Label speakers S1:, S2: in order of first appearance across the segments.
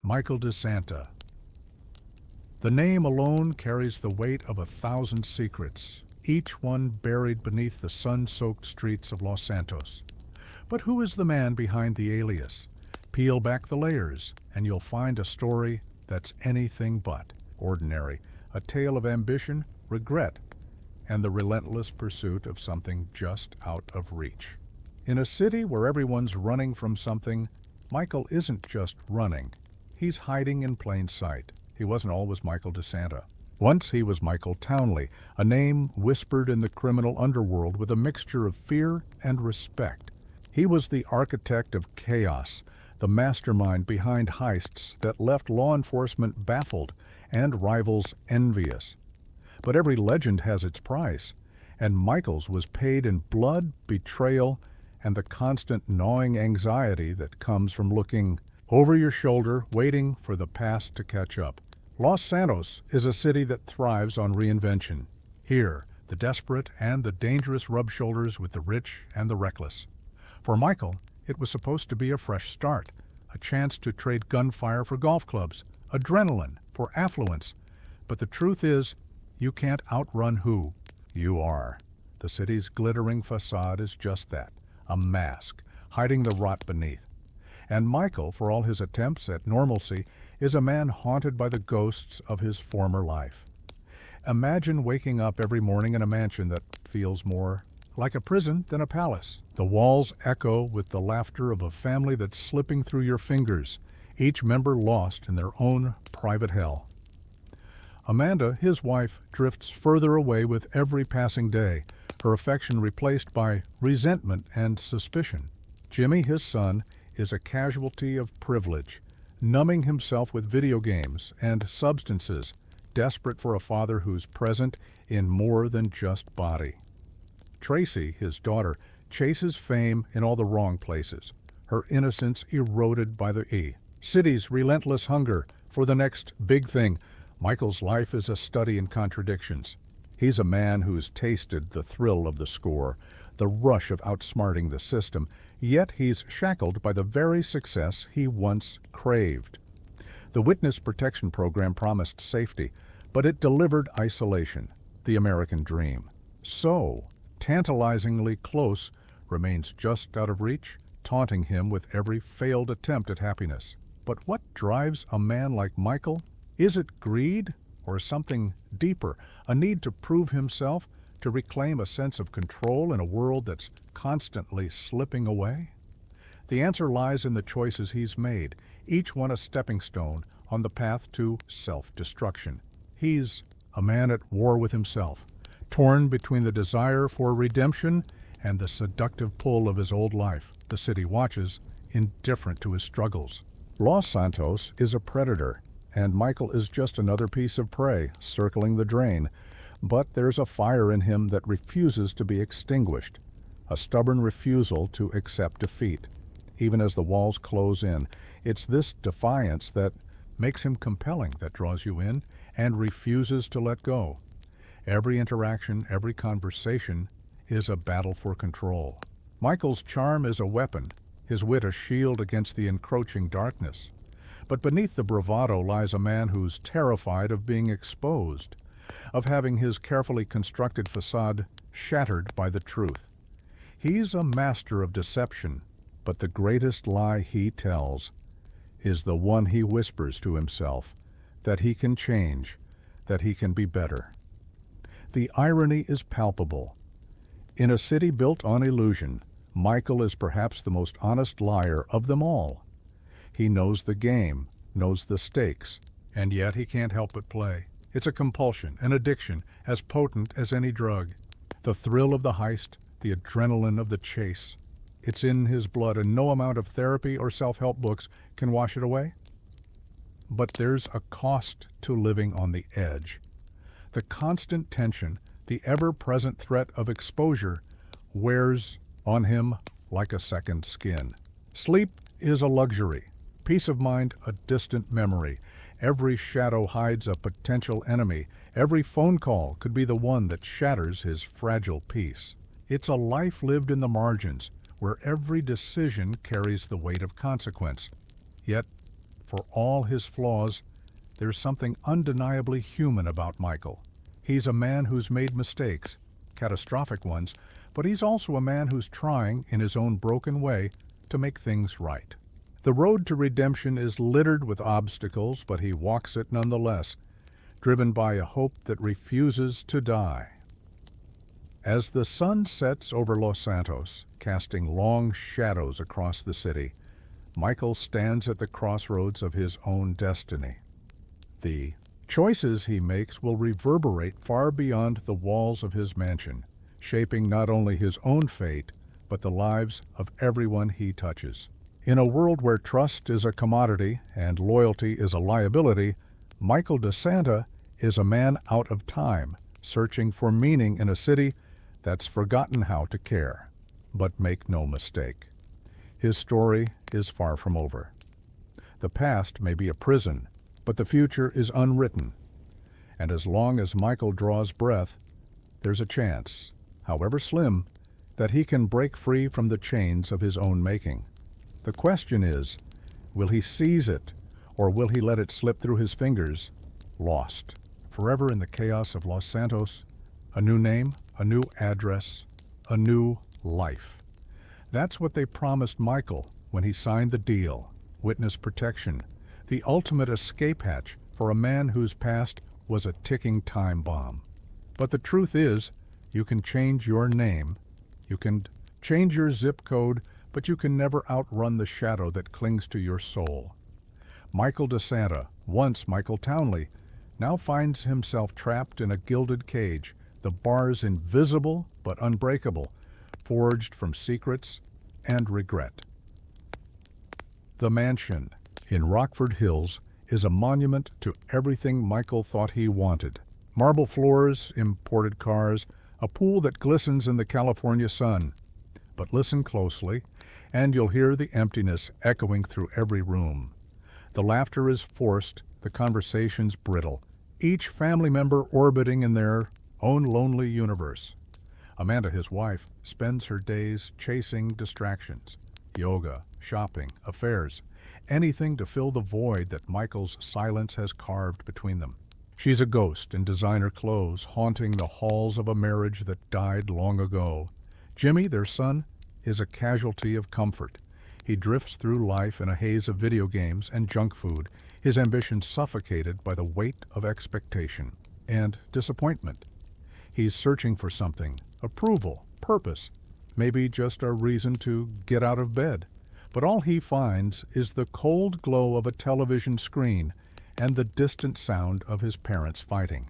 S1: Micheal De Santa. The name alone carries the weight of 1,000 secrets, each one buried beneath the sun-soaked streets of Los Santos. But who is the man behind the alias? Peel back the layers, and you'll find a story that's anything but ordinary, a tale of ambition, regret, and the relentless pursuit of something just out of reach. In a city where everyone's running from something, Micheal isn't just running. He's hiding in plain sight. He wasn't always Micheal De Santa. Once he was Michael Townley, a name whispered in the criminal underworld with a mixture of fear and respect. He was the architect of chaos, the mastermind behind heists that left law enforcement baffled and rivals envious. But every legend has its price, and Micheal's was paid in blood, betrayal, and the constant gnawing anxiety that comes from looking over your shoulder, waiting for the past to catch up. Los Santos is a city that thrives on reinvention. Here, the desperate and the dangerous rub shoulders with the rich and the reckless. For Micheal, it was supposed to be a fresh start, a chance to trade gunfire for golf clubs, adrenaline for affluence. But the truth is, you can't outrun who you are. The city's glittering facade is just that, a mask, hiding the rot beneath. And Micheal, for all his attempts at normalcy, is a man haunted by the ghosts of his former life. Imagine waking up every morning in a mansion that feels more like a prison than a palace. The walls echo with the laughter of a family that's slipping through your fingers, each member lost in their own private hell. Amanda, his wife, drifts further away with every passing day, her affection replaced by resentment and suspicion. Jimmy, his son, is a casualty of privilege, numbing himself with video games and substances, desperate for a father who's present in more than just body. Tracy, his daughter, chases fame in all the wrong places, her innocence eroded by the city's relentless hunger for the next big thing. Micheal's life is a study in contradictions. He's a man who's tasted the thrill of the score, the rush of outsmarting the system, yet he's shackled by the very success he once craved. The Witness Protection Program promised safety, but it delivered isolation, the American dream. So, tantalizingly close remains just out of reach, taunting him with every failed attempt at happiness. But what drives a man like Micheal? Is it greed or something deeper, a need to prove himself, to reclaim a sense of control in a world that's constantly slipping away? The answer lies in the choices he's made, each one a stepping stone on the path to self-destruction. He's a man at war with himself, torn between the desire for redemption and the seductive pull of his old life. The city watches, indifferent to his struggles. Los Santos is a predator, and Micheal is just another piece of prey circling the drain. But there's a fire in him that refuses to be extinguished, a stubborn refusal to accept defeat. Even as the walls close in, it's this defiance that makes him compelling, that draws you in and refuses to let go. Every interaction, every conversation is a battle for control. Micheal's charm is a weapon, his wit a shield against the encroaching darkness. But beneath the bravado lies a man who's terrified of being exposed, of having his carefully constructed facade shattered by the truth. He's a master of deception, but the greatest lie he tells is the one he whispers to himself, that he can change, that he can be better. The irony is palpable. In a city built on illusion, Micheal is perhaps the most honest liar of them all. He knows the game, knows the stakes, and yet he can't help but play. It's a compulsion, an addiction, as potent as any drug. The thrill of the heist, the adrenaline of the chase. It's in his blood, and no amount of therapy or self-help books can wash it away. But there's a cost to living on the edge. The constant tension, the ever-present threat of exposure, wears on him like a second skin. Sleep is a luxury. Peace of mind, a distant memory. Every shadow hides a potential enemy. Every phone call could be the one that shatters his fragile peace. It's a life lived in the margins, where every decision carries the weight of consequence. Yet, For all his flaws, there's something undeniably human about Micheal. He's a man who's made mistakes, catastrophic ones, but he's also a man who's trying, in his own broken way, to make things right. The road to redemption is littered with obstacles, but he walks it nonetheless, driven by a hope that refuses to die. As the sun sets over Los Santos, casting long shadows across the city, Micheal stands at the crossroads of his own destiny. The choices he makes will reverberate far beyond the walls of his mansion, shaping not only his own fate, but the lives of everyone he touches. In a world where trust is a commodity and loyalty is a liability, Micheal De Santa is a man out of time, searching for meaning in a city that's forgotten how to care. But make no mistake, his story is far from over. The past may be a prison, but the future is unwritten. And as long as Micheal draws breath, there's a chance, however slim, that he can break free from the chains of his own making. The question is, will he seize it, or will he let it slip through his fingers, lost, forever in the chaos of Los Santos? A new name, a new address, a new life. That's what they promised Micheal when he signed the deal, witness protection, the ultimate escape hatch for a man whose past was a ticking time bomb. But the truth is, you can change your name, you can change your zip code, but you can never outrun the shadow that clings to your soul. Micheal De Santa, once Michael Townley, now finds himself trapped in a gilded cage, the bars invisible but unbreakable, forged from secrets and regret. The mansion in Rockford Hills is a monument to everything Micheal thought he wanted. Marble floors, imported cars, a pool that glistens in the California sun. But listen closely, and you'll hear the emptiness echoing through every room. The laughter is forced, the conversations brittle, each family member orbiting in their own lonely universe. Amanda, his wife, spends her days chasing distractions. Yoga, shopping, affairs, anything to fill the void that Michael's silence has carved between them. She's a ghost in designer clothes, haunting the halls of a marriage that died long ago. Jimmy, their son, is a casualty of comfort. He drifts through life in a haze of video games and junk food, his ambition suffocated by the weight of expectation and disappointment. He's searching for something, approval, purpose, maybe just a reason to get out of bed. But all he finds is the cold glow of a television screen and the distant sound of his parents fighting.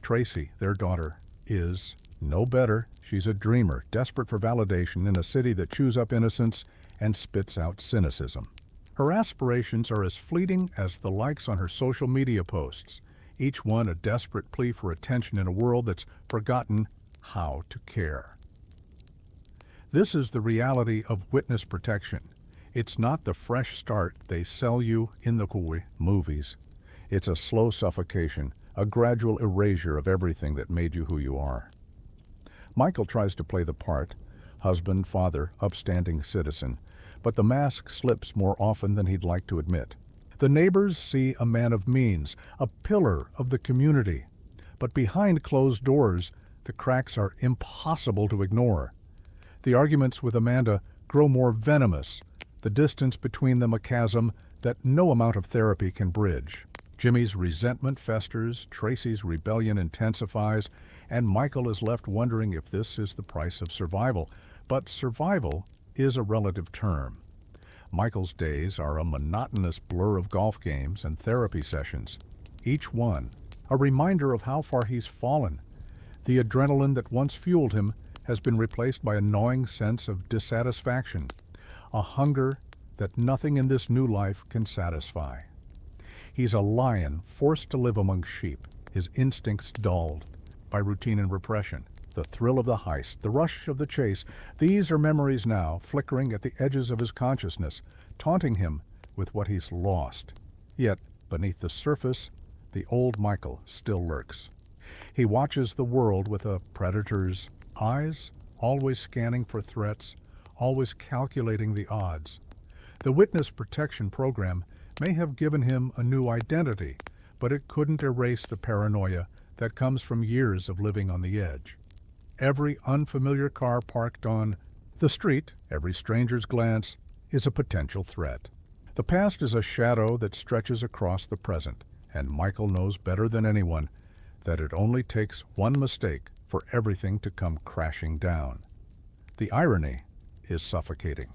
S1: Tracy, their daughter, is no better. She's a dreamer, desperate for validation in a city that chews up innocence and spits out cynicism. Her aspirations are as fleeting as the likes on her social media posts, each one a desperate plea for attention in a world that's forgotten how to care. This is the reality of witness protection. It's not the fresh start they sell you in the movies. It's a slow suffocation, a gradual erasure of everything that made you who you are. Micheal tries to play the part, husband, father, upstanding citizen, but the mask slips more often than he'd like to admit. The neighbors see a man of means, a pillar of the community, but behind closed doors, the cracks are impossible to ignore. The arguments with Amanda grow more venomous, the distance between them a chasm that no amount of therapy can bridge. Jimmy's resentment festers, Tracy's rebellion intensifies, and Micheal is left wondering if this is the price of survival. But survival is a relative term. Michael's days are a monotonous blur of golf games and therapy sessions, each one a reminder of how far he's fallen. The adrenaline that once fueled him has been replaced by a gnawing sense of dissatisfaction, a hunger that nothing in this new life can satisfy. He's a lion forced to live among sheep, his instincts dulled by routine and repression. The thrill of the heist, the rush of the chase, these are memories now flickering at the edges of his consciousness, taunting him with what he's lost. Yet, beneath the surface, the old Micheal still lurks. He watches the world with a predator's eyes, always scanning for threats, always calculating the odds. The Witness Protection Program may have given him a new identity, but it couldn't erase the paranoia that comes from years of living on the edge. Every unfamiliar car parked on the street, every stranger's glance, is a potential threat. The past is a shadow that stretches across the present, and Michael knows better than anyone that it only takes one mistake for everything to come crashing down. The irony is suffocating.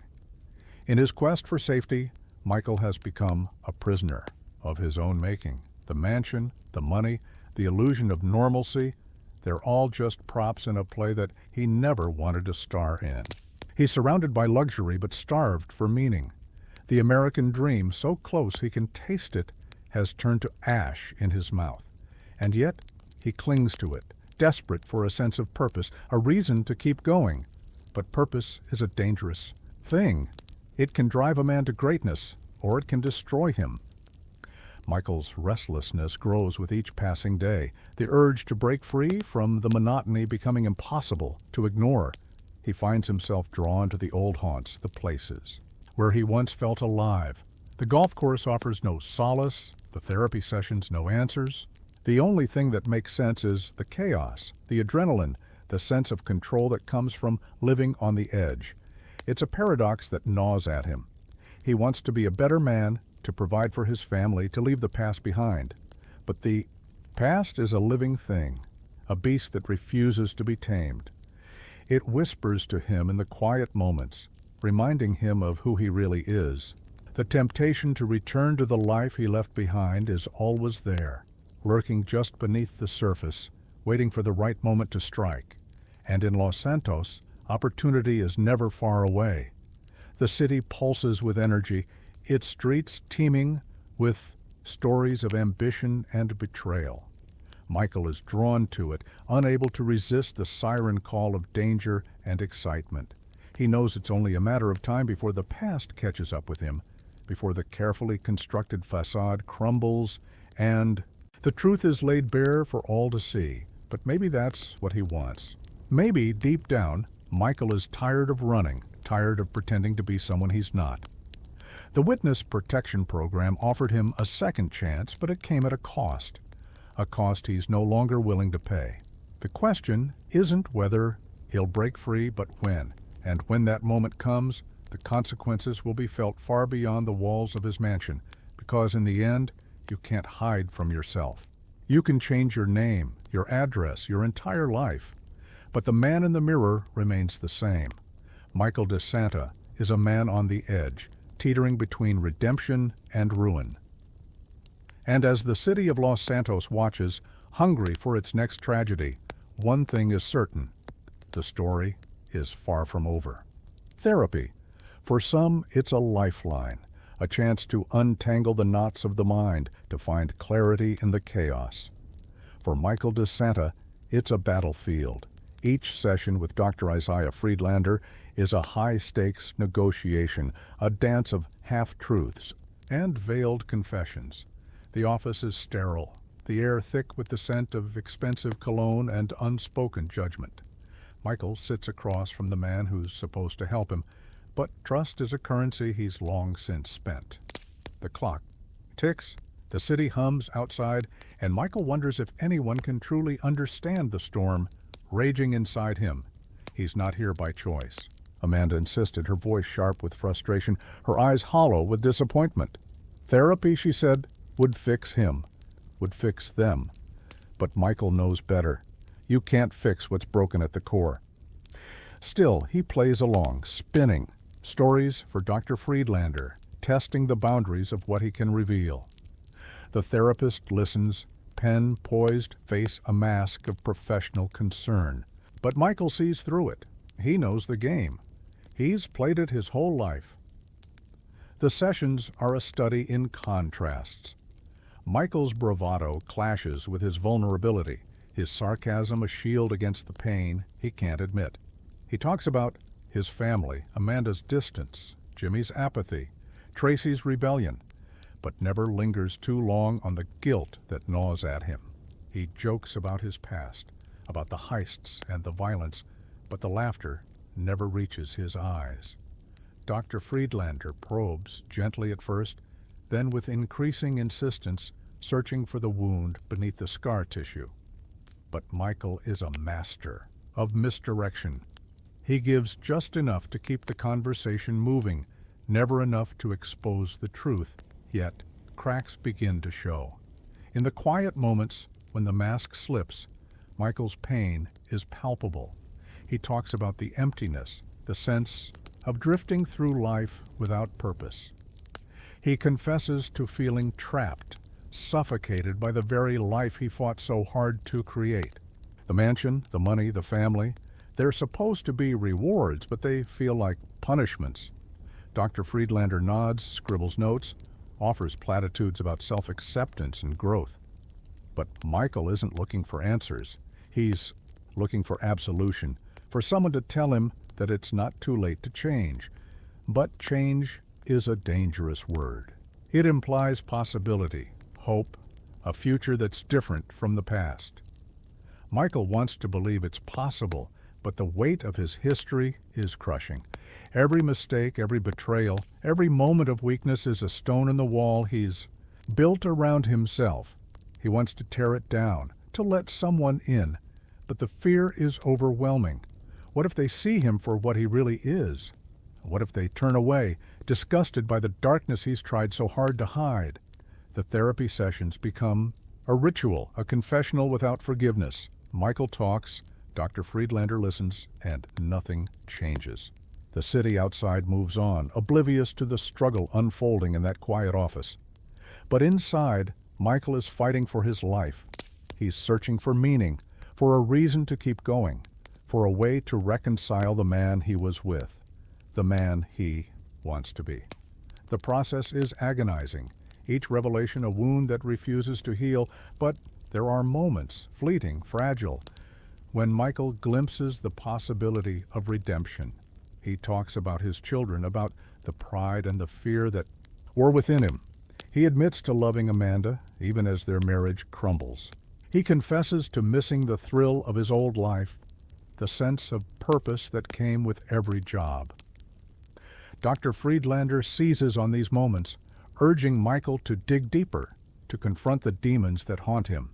S1: In his quest for safety, Michael has become a prisoner of his own making. The mansion, the money, the illusion of normalcy, they're all just props in a play that he never wanted to star in. He's surrounded by luxury but starved for meaning. The American dream, so close he can taste it, has turned to ash in his mouth. And yet, he clings to it, desperate for a sense of purpose, a reason to keep going. But purpose is a dangerous thing. It can drive a man to greatness, or it can destroy him. Michael's restlessness grows with each passing day, the urge to break free from the monotony becoming impossible to ignore. He finds himself drawn to the old haunts, the places where he once felt alive. The golf course offers no solace, the therapy sessions no answers. The only thing that makes sense is the chaos, the adrenaline, the sense of control that comes from living on the edge. It's a paradox that gnaws at him. He wants to be a better man, to provide for his family, to leave the past behind. But the past is a living thing, a beast that refuses to be tamed. It whispers to him in the quiet moments, reminding him of who he really is. The temptation to return to the life he left behind is always there, lurking just beneath the surface, waiting for the right moment to strike. And in Los Santos, opportunity is never far away. The city pulses with energy, its streets teeming with stories of ambition and betrayal. Michael is drawn to it, unable to resist the siren call of danger and excitement. He knows it's only a matter of time before the past catches up with him, before the carefully constructed facade crumbles and the truth is laid bare for all to see. But maybe that's what he wants. Maybe, deep down, Michael is tired of running, tired of pretending to be someone he's not. The Witness Protection Program offered him a second chance, but it came at a cost he's no longer willing to pay. The question isn't whether he'll break free, but when. And when that moment comes, the consequences will be felt far beyond the walls of his mansion, because in the end, you can't hide from yourself. You can change your name, your address, your entire life, but the man in the mirror remains the same. Micheal De Santa is a man on the edge, teetering between redemption and ruin. And as the city of Los Santos watches, hungry for its next tragedy, one thing is certain: the story is far from over. Therapy. For some, it's a lifeline, a chance to untangle the knots of the mind, to find clarity in the chaos. For Micheal De Santa, it's a battlefield. Each session with Dr. Isaiah Friedlander is a high-stakes negotiation, a dance of half-truths and veiled confessions. The office is sterile, the air thick with the scent of expensive cologne and unspoken judgment. Michael sits across from the man who's supposed to help him, but trust is a currency he's long since spent. The clock ticks, the city hums outside, and Michael wonders if anyone can truly understand the storm raging inside him. He's not here by choice. Amanda insisted, her voice sharp with frustration, her eyes hollow with disappointment. Therapy, she said, would fix him, would fix them. But Michael knows better. You can't fix what's broken at the core. Still, he plays along, spinning. Stories for Dr. Friedlander, testing the boundaries of what he can reveal. The therapist listens, pen poised, face a mask of professional concern. But Michael sees through it. He knows the game. He's played it his whole life. The sessions are a study in contrasts. Michael's bravado clashes with his vulnerability, his sarcasm a shield against the pain he can't admit. He talks about his family, Amanda's distance, Jimmy's apathy, Tracy's rebellion, but never lingers too long on the guilt that gnaws at him. He jokes about his past, about the heists and the violence, but the laughter never reaches his eyes. Dr. Friedlander probes, gently at first, then with increasing insistence, searching for the wound beneath the scar tissue. But Micheal is a master of misdirection. He gives just enough to keep the conversation moving, never enough to expose the truth, yet cracks begin to show. In the quiet moments when the mask slips, Micheal's pain is palpable. He talks about the emptiness, the sense of drifting through life without purpose. He confesses to feeling trapped, suffocated by the very life he fought so hard to create. The mansion, the money, the family, they're supposed to be rewards, but they feel like punishments. Dr. Friedlander nods, scribbles notes, offers platitudes about self-acceptance and growth. But Micheal isn't looking for answers. He's looking for absolution, for someone to tell him that it's not too late to change. But change is a dangerous word. It implies possibility, hope, a future that's different from the past. Micheal wants to believe it's possible, but the weight of his history is crushing. Every mistake, every betrayal, every moment of weakness is a stone in the wall he's built around himself. He wants to tear it down, to let someone in, but the fear is overwhelming. What if they see him for what he really is? What if they turn away, disgusted by the darkness he's tried so hard to hide? The therapy sessions become a ritual, a confessional without forgiveness. Micheal talks, Dr. Friedlander listens, and nothing changes. The city outside moves on, oblivious to the struggle unfolding in that quiet office. But inside, Micheal is fighting for his life. He's searching for meaning, for a reason to keep going, for a way to reconcile the man he was with, the man he wants to be. The process is agonizing, each revelation a wound that refuses to heal, but there are moments, fleeting, fragile, when Micheal glimpses the possibility of redemption. He talks about his children, about the pride and the fear that were within him. He admits to loving Amanda, even as their marriage crumbles. He confesses to missing the thrill of his old life, the sense of purpose that came with every job. Dr. Friedlander seizes on these moments, urging Micheal to dig deeper, to confront the demons that haunt him.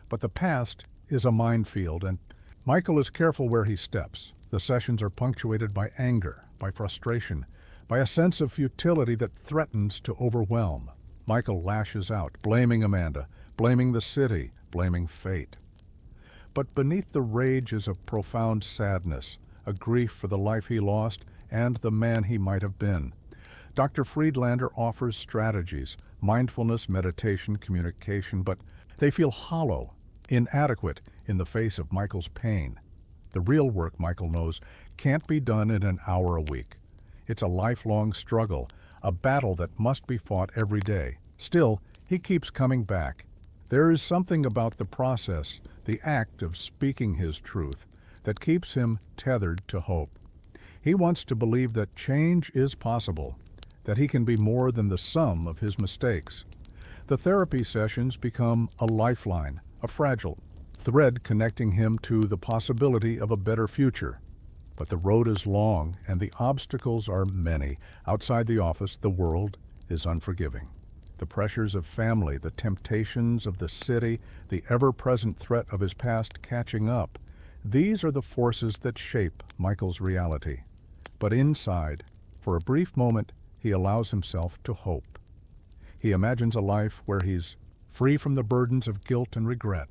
S1: But the past is a minefield, and Micheal is careful where he steps. The sessions are punctuated by anger, by frustration, by a sense of futility that threatens to overwhelm. Micheal lashes out, blaming Amanda, blaming the city, blaming fate. But beneath the rage is a profound sadness, a grief for the life he lost and the man he might have been. Dr. Friedlander offers strategies, mindfulness, meditation, communication, but they feel hollow, inadequate in the face of Micheal's pain. The real work, Micheal knows, can't be done in an hour a week. It's a lifelong struggle, a battle that must be fought every day. Still, he keeps coming back. There is something about the process, the act of speaking his truth, that keeps him tethered to hope. He wants to believe that change is possible, that he can be more than the sum of his mistakes. The therapy sessions become a lifeline, a fragile thread connecting him to the possibility of a better future. But the road is long and the obstacles are many. Outside the office, the world is unforgiving. The pressures of family, the temptations of the city, the ever-present threat of his past catching up, these are the forces that shape Micheal's reality. But inside, for a brief moment, he allows himself to hope. He imagines a life where he's free from the burdens of guilt and regret,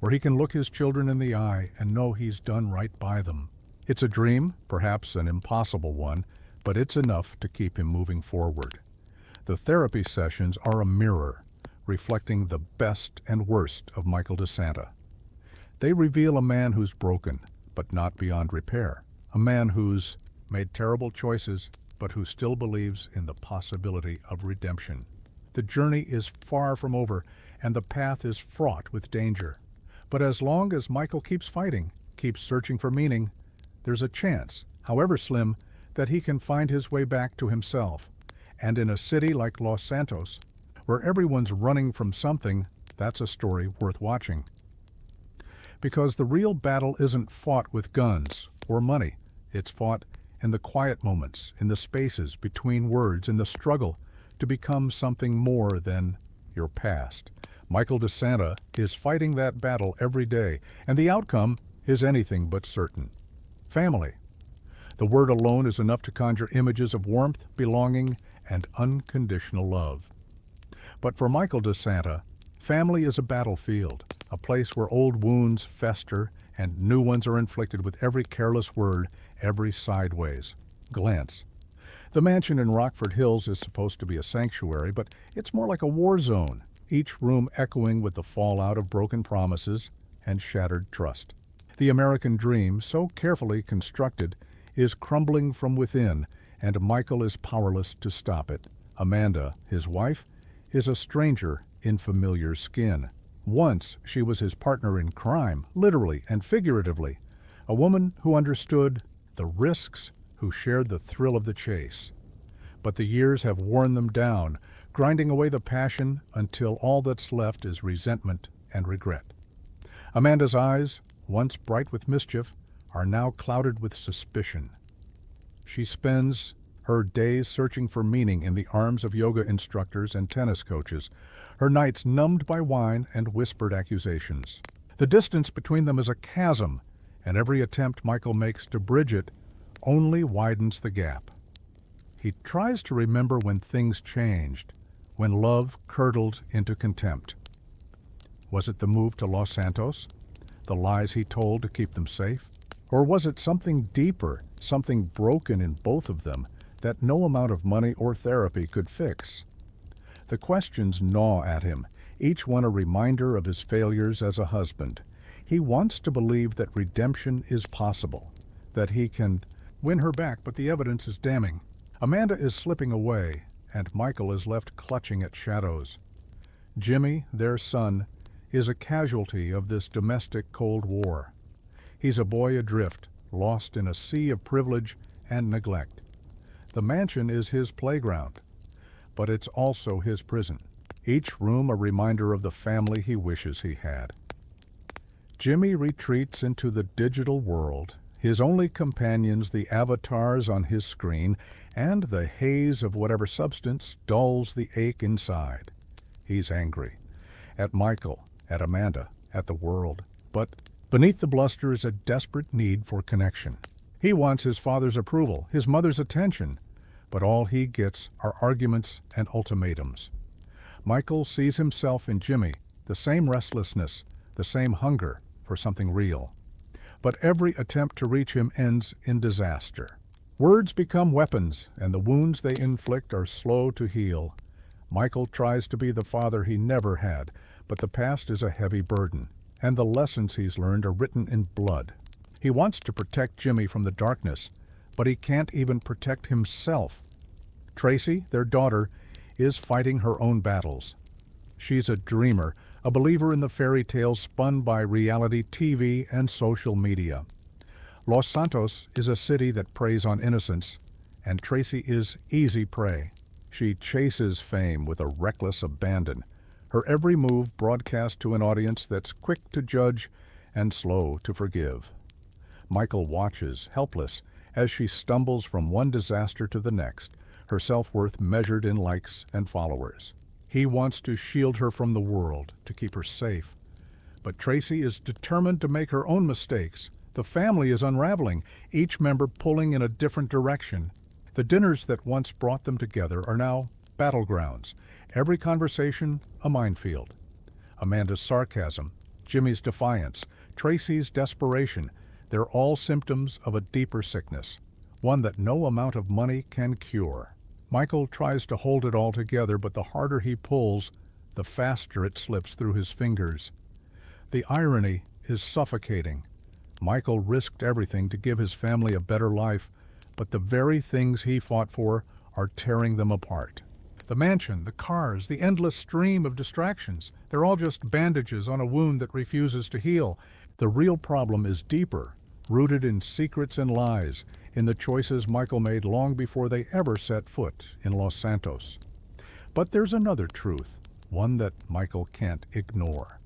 S1: where he can look his children in the eye and know he's done right by them. It's a dream, perhaps an impossible one, but it's enough to keep him moving forward. The therapy sessions are a mirror, reflecting the best and worst of Micheal De Santa. They reveal a man who's broken, but not beyond repair, a man who's made terrible choices, but who still believes in the possibility of redemption. The journey is far from over, and the path is fraught with danger. But as long as Micheal keeps fighting, keeps searching for meaning, there's a chance, however slim, that he can find his way back to himself. And in a city like Los Santos, where everyone's running from something, that's a story worth watching. Because the real battle isn't fought with guns or money. It's fought in the quiet moments, in the spaces between words, in the struggle to become something more than your past. Micheal De Santa is fighting that battle every day, and the outcome is anything but certain. Family. The word alone is enough to conjure images of warmth, belonging, and unconditional love. But for Micheal De Santa, family is a battlefield, a place where old wounds fester and new ones are inflicted with every careless word, every sideways glance. The mansion in Rockford Hills is supposed to be a sanctuary, but it's more like a war zone, each room echoing with the fallout of broken promises and shattered trust. The American dream, so carefully constructed, is crumbling from within, and Micheal is powerless to stop it. Amanda, his wife, is a stranger in familiar skin. Once she was his partner in crime, literally and figuratively, a woman who understood the risks, who shared the thrill of the chase. But the years have worn them down, grinding away the passion until all that's left is resentment and regret. Amanda's eyes, once bright with mischief, are now clouded with suspicion. She spends her days searching for meaning in the arms of yoga instructors and tennis coaches, her nights numbed by wine and whispered accusations. The distance between them is a chasm, and every attempt Micheal makes to bridge it only widens the gap. He tries to remember when things changed, when love curdled into contempt. Was it the move to Los Santos? The lies he told to keep them safe? Or was it something deeper, something broken in both of them that no amount of money or therapy could fix? The questions gnaw at him, each one a reminder of his failures as a husband. He wants to believe that redemption is possible, that he can win her back, but the evidence is damning. Amanda is slipping away, and Micheal is left clutching at shadows. Jimmy, their son, is a casualty of this domestic Cold War. He's a boy adrift, lost in a sea of privilege and neglect. The mansion is his playground, but it's also his prison, each room a reminder of the family he wishes he had. Jimmy retreats into the digital world, his only companions the avatars on his screen, and the haze of whatever substance dulls the ache inside. He's angry. At Micheal, at Amanda, at the world. But beneath the bluster is a desperate need for connection. He wants his father's approval, his mother's attention, but all he gets are arguments and ultimatums. Micheal sees himself in Jimmy, the same restlessness, the same hunger for something real. But every attempt to reach him ends in disaster. Words become weapons, and the wounds they inflict are slow to heal. Micheal tries to be the father he never had, but the past is a heavy burden, and the lessons he's learned are written in blood. He wants to protect Jimmy from the darkness, but he can't even protect himself. Tracy, their daughter, is fighting her own battles. She's a dreamer, a believer in the fairy tales spun by reality TV and social media. Los Santos is a city that preys on innocence, and Tracy is easy prey. She chases fame with a reckless abandon, her every move broadcast to an audience that's quick to judge and slow to forgive. Micheal watches, helpless, as she stumbles from one disaster to the next, her self-worth measured in likes and followers. He wants to shield her from the world, to keep her safe. But Tracy is determined to make her own mistakes. The family is unraveling, each member pulling in a different direction. The dinners that once brought them together are now battlegrounds. Every conversation, a minefield. Amanda's sarcasm, Jimmy's defiance, Tracy's desperation, they're all symptoms of a deeper sickness, one that no amount of money can cure. Micheal tries to hold it all together, but the harder he pulls, the faster it slips through his fingers. The irony is suffocating. Micheal risked everything to give his family a better life, but the very things he fought for are tearing them apart. The mansion, the cars, the endless stream of distractions, they're all just bandages on a wound that refuses to heal. The real problem is deeper, rooted in secrets and lies, in the choices Micheal made long before they ever set foot in Los Santos. But there's another truth, one that Micheal can't ignore.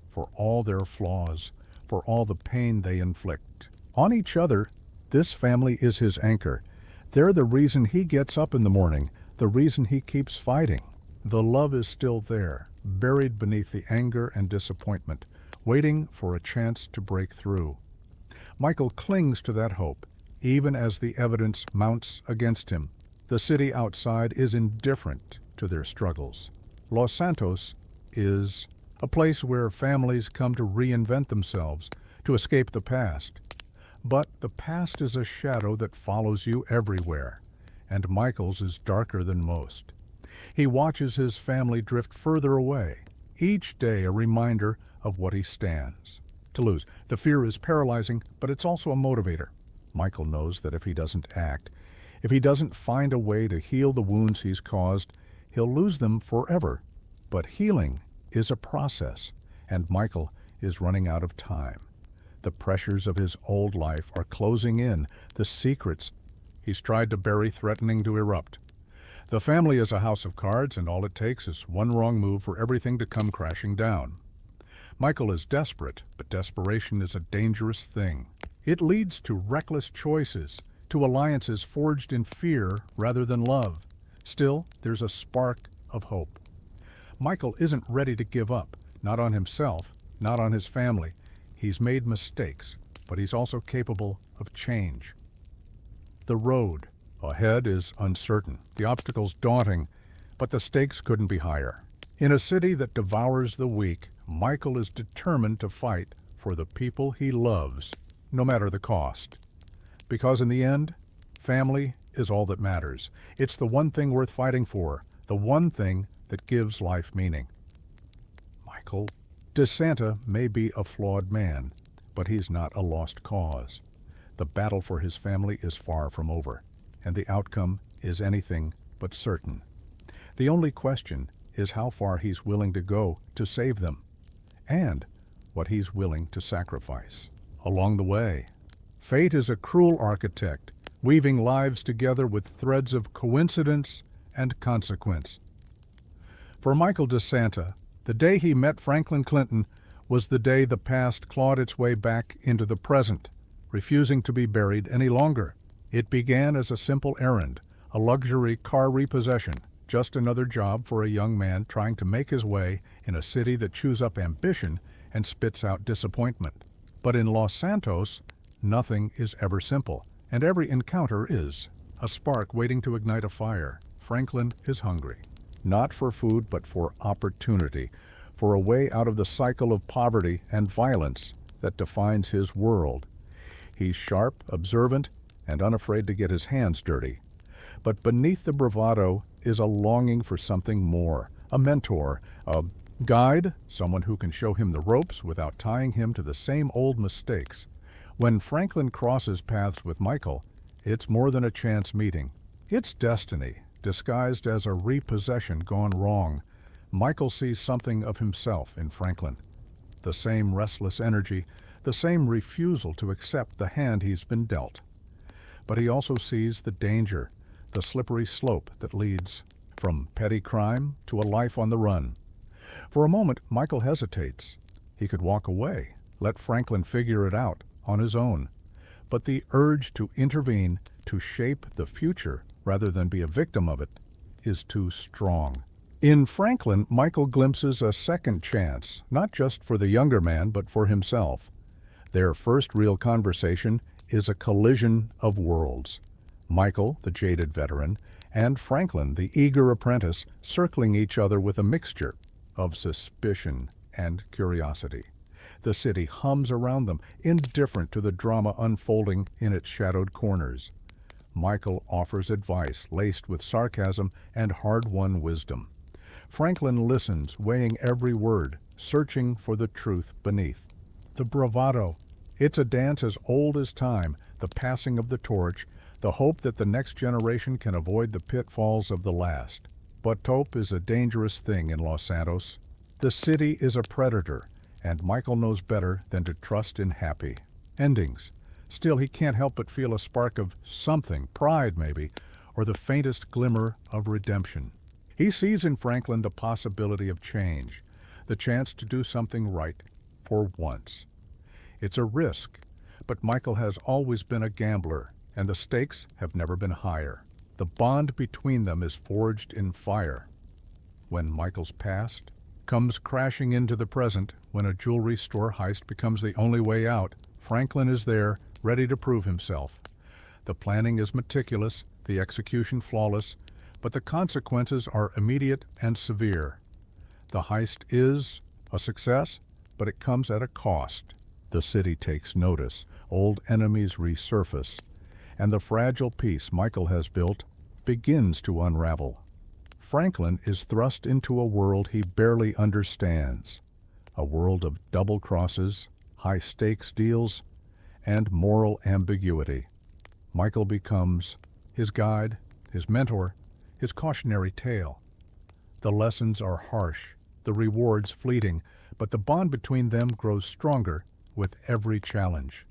S1: For all their flaws, for all the pain they inflict on each other, this family is his anchor. They're the reason he gets up in the morning, the reason he keeps fighting. The love is still there, buried beneath the anger and disappointment, waiting for a chance to break through. Michael clings to that hope, even as the evidence mounts against him. The city outside is indifferent to their struggles. Los Santos is a place where families come to reinvent themselves, to escape the past. But the past is a shadow that follows you everywhere, and Michael's is darker than most. He watches his family drift further away, each day a reminder of what he stands to lose. The fear is paralyzing, but it's also a motivator. Michael knows that if he doesn't act, if he doesn't find a way to heal the wounds he's caused, he'll lose them forever. But healing is a process, and Michael is running out of time. The pressures of his old life are closing in, the secrets he's tried to bury threatening to erupt. The family is a house of cards, and all it takes is one wrong move for everything to come crashing down. Michael is desperate, but desperation is a dangerous thing. It leads to reckless choices, to alliances forged in fear rather than love. Still, there's a spark of hope. Michael isn't ready to give up, not on himself, not on his family. He's made mistakes, but he's also capable of change. The road ahead is uncertain, the obstacles daunting, but the stakes couldn't be higher. In a city that devours the weak, Michael is determined to fight for the people he loves, no matter the cost. Because in the end, family is all that matters. It's the one thing worth fighting for, the one thing that gives life meaning. Micheal De Santa may be a flawed man, but he's not a lost cause. The battle for his family is far from over, and the outcome is anything but certain. The only question is how far he's willing to go to save them, and what he's willing to sacrifice along the way. Fate is a cruel architect, weaving lives together with threads of coincidence and consequence. For Micheal De Santa, the day he met Franklin Clinton was the day the past clawed its way back into the present, refusing to be buried any longer. It began as a simple errand, a luxury car repossession, just another job for a young man trying to make his way in a city that chews up ambition and spits out disappointment. But in Los Santos, nothing is ever simple, and every encounter is a spark waiting to ignite a fire. Franklin is hungry, not for food but for opportunity, for a way out of the cycle of poverty and violence that defines his world. He's sharp, observant, and unafraid to get his hands dirty. But beneath the bravado is a longing for something more, a mentor, a guide, someone who can show him the ropes without tying him to the same old mistakes. When Franklin crosses paths with Micheal, it's more than a chance meeting. It's destiny, disguised as a repossession gone wrong. Micheal sees something of himself in Franklin. The same restless energy, the same refusal to accept the hand he's been dealt. But he also sees the danger, the slippery slope that leads from petty crime to a life on the run. For a moment, Micheal hesitates. He could walk away, let Franklin figure it out on his own. But the urge to intervene, to shape the future rather than be a victim of it, is too strong. In Franklin, Micheal glimpses a second chance, not just for the younger man, but for himself. Their first real conversation is a collision of worlds. Micheal, the jaded veteran, and Franklin, the eager apprentice, circling each other with a mixture of suspicion and curiosity. The city hums around them, indifferent to the drama unfolding in its shadowed corners. Micheal offers advice laced with sarcasm and hard-won wisdom. Franklin listens, weighing every word, searching for the truth beneath. The bravado. It's a dance as old as time, the passing of the torch, the hope that the next generation can avoid the pitfalls of the last. But hope is a dangerous thing in Los Santos. The city is a predator, and Micheal knows better than to trust in happy endings. Still, he can't help but feel a spark of something, pride maybe, or the faintest glimmer of redemption. He sees in Franklin the possibility of change, the chance to do something right for once. It's a risk, but Micheal has always been a gambler, and the stakes have never been higher. The bond between them is forged in fire. When Michael's past comes crashing into the present, when a jewelry store heist becomes the only way out, Franklin is there, ready to prove himself. The planning is meticulous, the execution flawless, but the consequences are immediate and severe. The heist is a success, but it comes at a cost. The city takes notice, old enemies resurface, and the fragile peace Michael has built begins to unravel. Franklin is thrust into a world he barely understands, a world of double crosses, high-stakes deals, and moral ambiguity. Michael becomes his guide, his mentor, his cautionary tale. The lessons are harsh, the rewards fleeting, but the bond between them grows stronger with every challenge.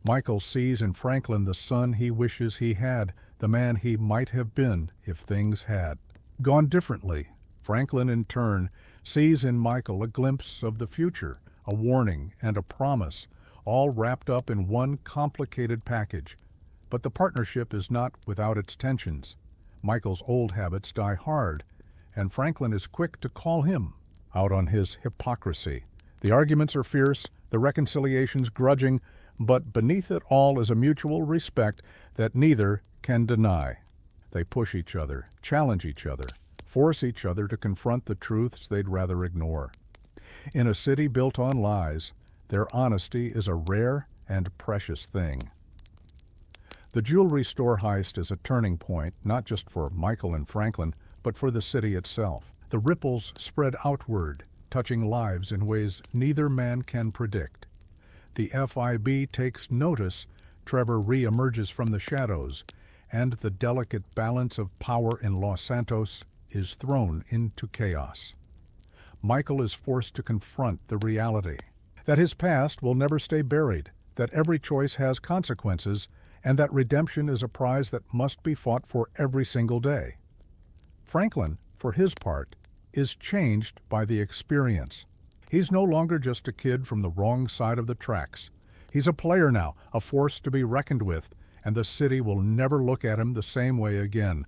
S1: Michael sees in Franklin the son he wishes he had, the man he might have been if things had gone differently. Franklin, in turn, sees in Michael a glimpse of the future, a warning and a promise, all wrapped up in one complicated package. But the partnership is not without its tensions. Michael's old habits die hard, and Franklin is quick to call him out on his hypocrisy. The arguments are fierce, the reconciliations grudging, but beneath it all is a mutual respect that neither can deny. They push each other, challenge each other, force each other to confront the truths they'd rather ignore. In a city built on lies, their honesty is a rare and precious thing. The jewelry store heist is a turning point, not just for Michael and Franklin, but for the city itself. The ripples spread outward, touching lives in ways neither man can predict. The FIB takes notice, Trevor re-emerges from the shadows, and the delicate balance of power in Los Santos is thrown into chaos. Michael is forced to confront the reality that his past will never stay buried, that every choice has consequences, and that redemption is a prize that must be fought for every single day. Franklin, for his part, is changed by the experience. He's no longer just a kid from the wrong side of the tracks. He's a player now, a force to be reckoned with, and the city will never look at him the same way again.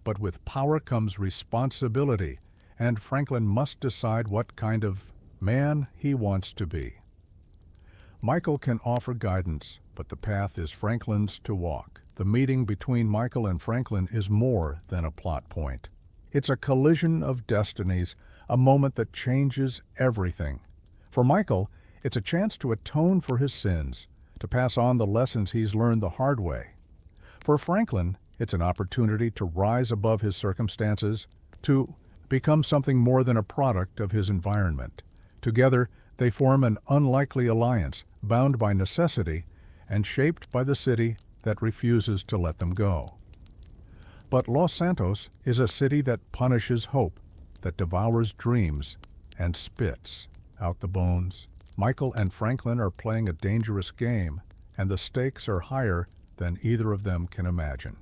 S1: But with power comes responsibility, and Franklin must decide what kind of man he wants to be. Michael can offer guidance, but the path is Franklin's to walk. The meeting between Michael and Franklin is more than a plot point. It's a collision of destinies, a moment that changes everything. For Michael, it's a chance to atone for his sins, to pass on the lessons he's learned the hard way. For Franklin, it's an opportunity to rise above his circumstances, to become something more than a product of his environment. Together, they form an unlikely alliance, bound by necessity and shaped by the city that refuses to let them go. But Los Santos is a city that punishes hope, that devours dreams, and spits out the bones. Michael and Franklin are playing a dangerous game, and the stakes are higher than either of them can imagine.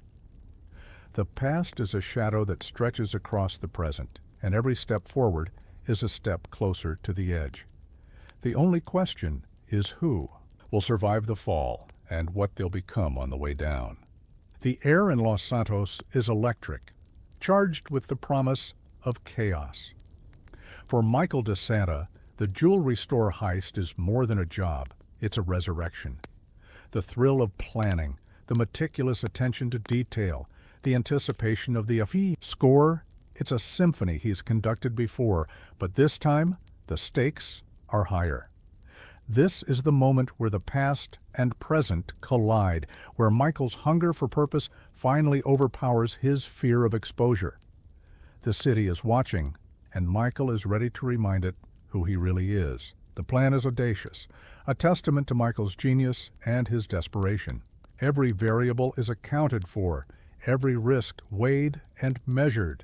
S1: The past is a shadow that stretches across the present, and every step forward is a step closer to the edge. The only question is who will survive the fall and what they'll become on the way down. The air in Los Santos is electric, charged with the promise of chaos. For Micheal De Santa, the jewelry store heist is more than a job, it's a resurrection. The thrill of planning, the meticulous attention to detail, the anticipation of the score, it's a symphony he's conducted before, but this time the stakes are higher. This is the moment where the past and present collide, where Michael's hunger for purpose finally overpowers his fear of exposure. The city is watching, and Michael is ready to remind it who he really is. The plan is audacious, a testament to Michael's genius and his desperation. Every variable is accounted for, every risk weighed and measured.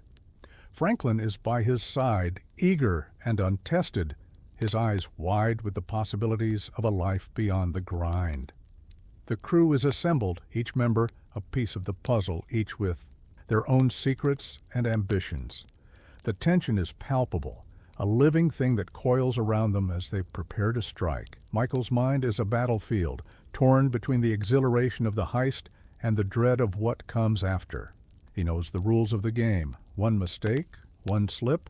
S1: Franklin is by his side, eager and untested, his eyes wide with the possibilities of a life beyond the grind. The crew is assembled, each member a piece of the puzzle, each with their own secrets and ambitions. The tension is palpable, a living thing that coils around them as they prepare to strike. Michael's mind is a battlefield, torn between the exhilaration of the heist and the dread of what comes after. He knows the rules of the game. One mistake, one slip,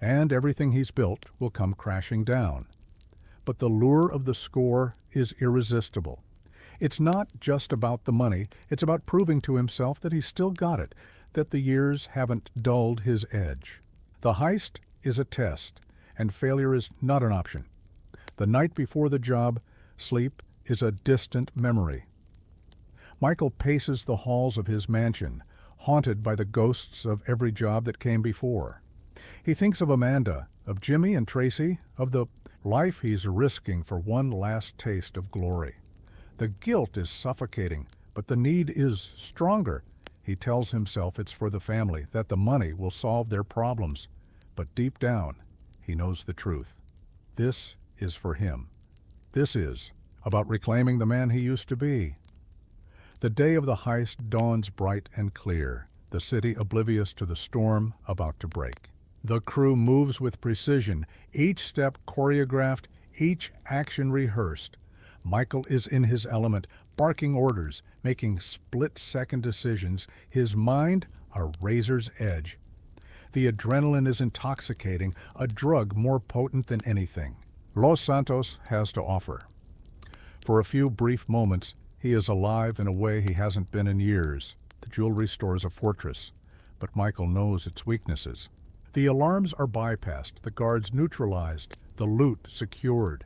S1: and everything he's built will come crashing down. But the lure of the score is irresistible. It's not just about the money, it's about proving to himself that he's still got it, that the years haven't dulled his edge. The heist is a test, and failure is not an option. The night before the job, sleep is a distant memory. Michael paces the halls of his mansion, haunted by the ghosts of every job that came before. He thinks of Amanda, of Jimmy and Tracy, of the life he's risking for one last taste of glory. The guilt is suffocating, but the need is stronger. He tells himself it's for the family, that the money will solve their problems. But deep down, he knows the truth. This is for him. This is about reclaiming the man he used to be. The day of the heist dawns bright and clear, the city oblivious to the storm about to break. The crew moves with precision, each step choreographed, each action rehearsed. Michael is in his element, barking orders, making split-second decisions, his mind a razor's edge. The adrenaline is intoxicating, a drug more potent than anything Los Santos has to offer. For a few brief moments, he is alive in a way he hasn't been in years. The jewelry store is a fortress, but Michael knows its weaknesses. The alarms are bypassed, the guards neutralized, the loot secured.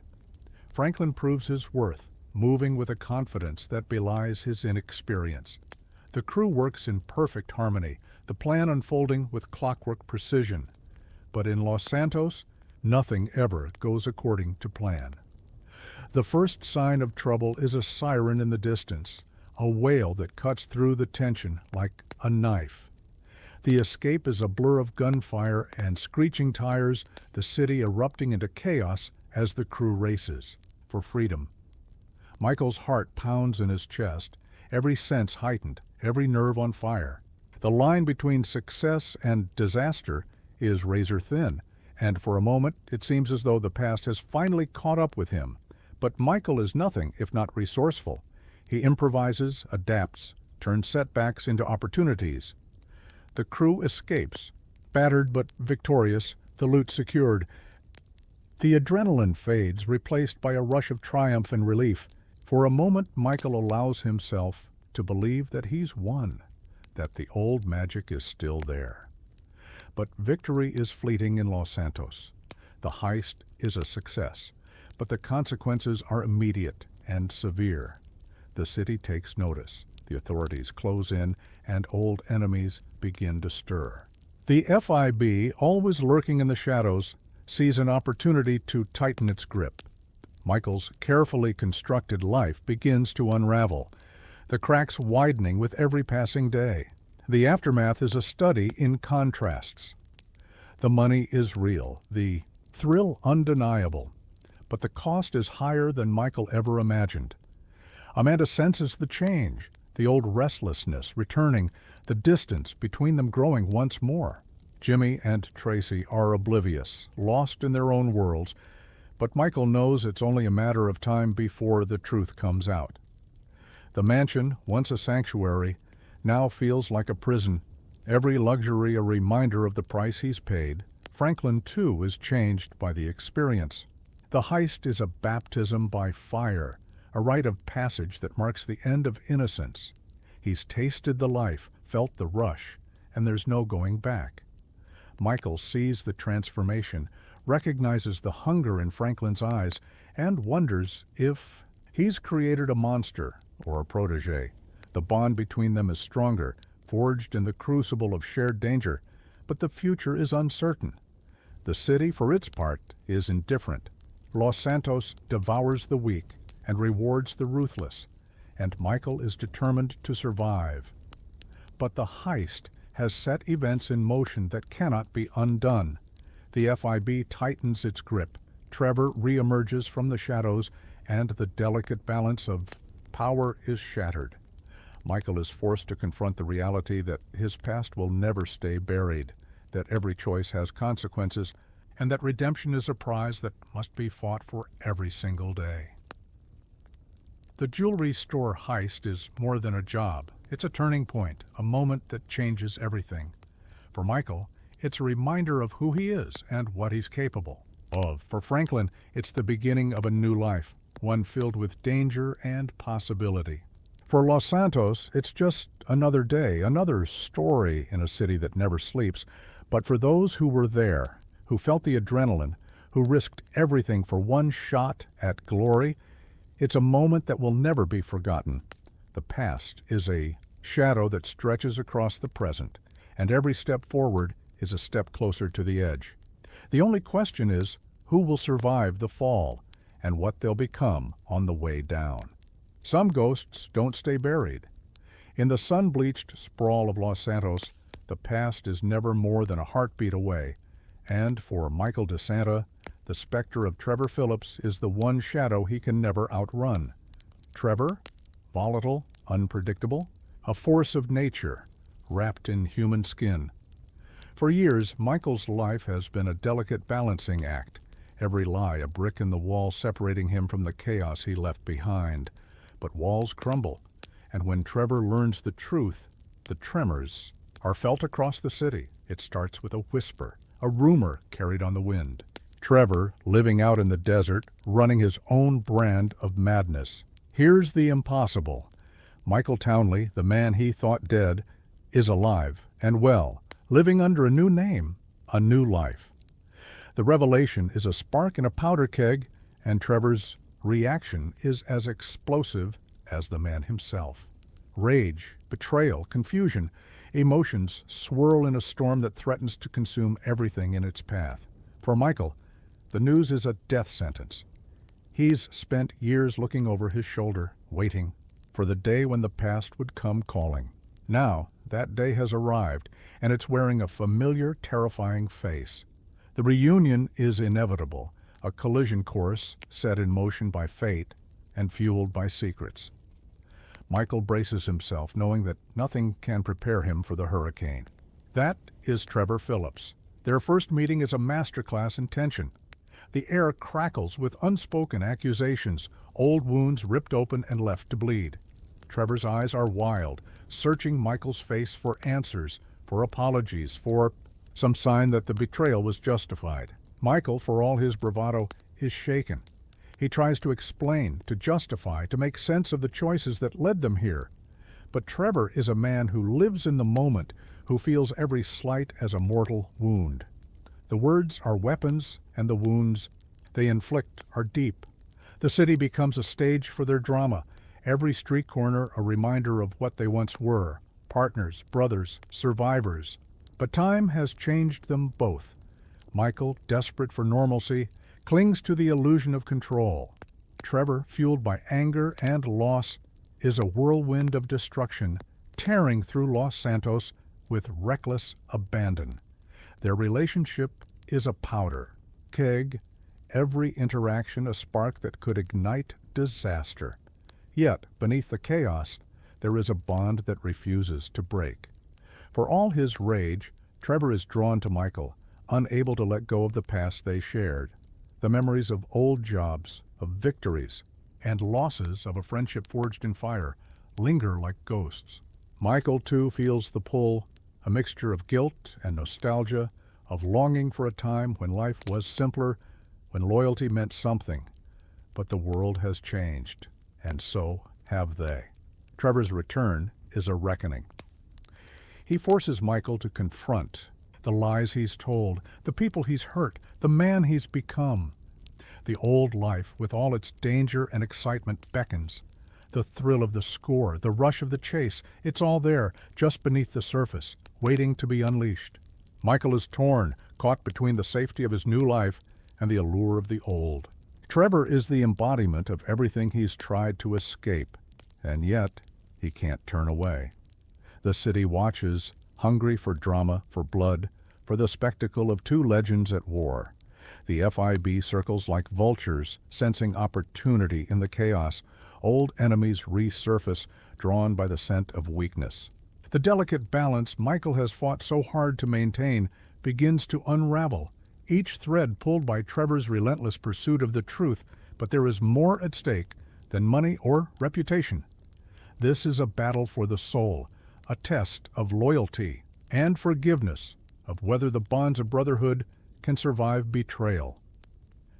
S1: Franklin proves his worth, moving with a confidence that belies his inexperience. The crew works in perfect harmony, the plan unfolding with clockwork precision. But in Los Santos, nothing ever goes according to plan. The first sign of trouble is a siren in the distance, a wail that cuts through the tension like a knife. The escape is a blur of gunfire and screeching tires, the city erupting into chaos as the crew races for freedom. Michael's heart pounds in his chest, every sense heightened, every nerve on fire. The line between success and disaster is razor thin, and for a moment it seems as though the past has finally caught up with him. But Michael is nothing if not resourceful. He improvises, adapts, turns setbacks into opportunities. The crew escapes, battered but victorious, the loot secured. The adrenaline fades, replaced by a rush of triumph and relief. For a moment, Michael allows himself to believe that he's won, that the old magic is still there. But victory is fleeting in Los Santos. The heist is a success, but the consequences are immediate and severe. The city takes notice. The authorities close in, and old enemies begin to stir. The FIB, always lurking in the shadows, sees an opportunity to tighten its grip. Michael's carefully constructed life begins to unravel, the cracks widening with every passing day. The aftermath is a study in contrasts. The money is real, the thrill undeniable, but the cost is higher than Michael ever imagined. Amanda senses the change, the old restlessness returning, the distance between them growing once more. Jimmy and Tracy are oblivious, lost in their own worlds, but Michael knows it's only a matter of time before the truth comes out. The mansion, once a sanctuary, now feels like a prison, every luxury a reminder of the price he's paid. Franklin, too, is changed by the experience. The heist is a baptism by fire, a rite of passage that marks the end of innocence. He's tasted the life, felt the rush, and there's no going back. Michael sees the transformation, recognizes the hunger in Franklin's eyes, and wonders if he's created a monster or a protege. The bond between them is stronger, forged in the crucible of shared danger, but the future is uncertain. The city, for its part, is indifferent. Los Santos devours the weak and rewards the ruthless, and Michael is determined to survive. But the heist has set events in motion that cannot be undone. The FIB tightens its grip, Trevor reemerges from the shadows, and the delicate balance of power is shattered. Michael is forced to confront the reality that his past will never stay buried, that every choice has consequences, and that redemption is a prize that must be fought for every single day. The jewelry store heist is more than a job. It's a turning point, a moment that changes everything. For Michael, it's a reminder of who he is and what he's capable of. For Franklin, it's the beginning of a new life, one filled with danger and possibility. For Los Santos, it's just another day, another story in a city that never sleeps. But for those who were there, who felt the adrenaline, who risked everything for one shot at glory, it's a moment that will never be forgotten. The past is a shadow that stretches across the present, and every step forward is a step closer to the edge. The only question is, who will survive the fall, and what they'll become on the way down. Some ghosts don't stay buried. In the sun-bleached sprawl of Los Santos, the past is never more than a heartbeat away, and for Micheal De Santa, the specter of Trevor Phillips is the one shadow he can never outrun. Trevor, volatile, unpredictable, a force of nature, wrapped in human skin. For years, Michael's life has been a delicate balancing act, every lie a brick in the wall separating him from the chaos he left behind. But walls crumble, and when Trevor learns the truth, the tremors are felt across the city. It starts with a whisper, a rumor carried on the wind. Trevor, living out in the desert, running his own brand of madness. Here's the impossible. Michael Townley, the man he thought dead, is alive and well, living under a new name, a new life. The revelation is a spark in a powder keg, and Trevor's reaction is as explosive as the man himself. Rage, betrayal, confusion, emotions swirl in a storm that threatens to consume everything in its path. For Michael, the news is a death sentence. He's spent years looking over his shoulder, waiting for the day when the past would come calling. Now, that day has arrived, and it's wearing a familiar, terrifying face. The reunion is inevitable, a collision course set in motion by fate and fueled by secrets. Michael braces himself, knowing that nothing can prepare him for the hurricane. That is Trevor Phillips. Their first meeting is a masterclass in tension. The air crackles with unspoken accusations, old wounds ripped open and left to bleed. Trevor's eyes are wild, searching Michael's face for answers, for apologies, for some sign that the betrayal was justified. Michael, for all his bravado, is shaken. He tries to explain, to justify, to make sense of the choices that led them here. But Trevor is a man who lives in the moment, who feels every slight as a mortal wound. The words are weapons, and the wounds they inflict are deep. The city becomes a stage for their drama, every street corner a reminder of what they once were, partners, brothers, survivors. But time has changed them both. Michael, desperate for normalcy, clings to the illusion of control. Trevor, fueled by anger and loss, is a whirlwind of destruction, tearing through Los Santos with reckless abandon. Their relationship is a powder keg, every interaction a spark that could ignite disaster. Yet, beneath the chaos, there is a bond that refuses to break. For all his rage, Trevor is drawn to Michael, unable to let go of the past they shared. The memories of old jobs, of victories, and losses of a friendship forged in fire linger like ghosts. Michael, too, feels the pull, a mixture of guilt and nostalgia, of longing for a time when life was simpler, when loyalty meant something. But the world has changed, and so have they. Trevor's return is a reckoning. He forces Michael to confront the lies he's told, the people he's hurt, the man he's become. The old life, with all its danger and excitement, beckons. The thrill of the score, the rush of the chase, it's all there, just beneath the surface, waiting to be unleashed. Michael is torn, caught between the safety of his new life and the allure of the old. Trevor is the embodiment of everything he's tried to escape, and yet he can't turn away. The city watches, hungry for drama, for blood, for the spectacle of two legends at war. The FIB circles like vultures, sensing opportunity in the chaos. Old enemies resurface, drawn by the scent of weakness. The delicate balance Michael has fought so hard to maintain begins to unravel, each thread pulled by Trevor's relentless pursuit of the truth, but there is more at stake than money or reputation. This is a battle for the soul, a test of loyalty and forgiveness, of whether the bonds of brotherhood can survive betrayal.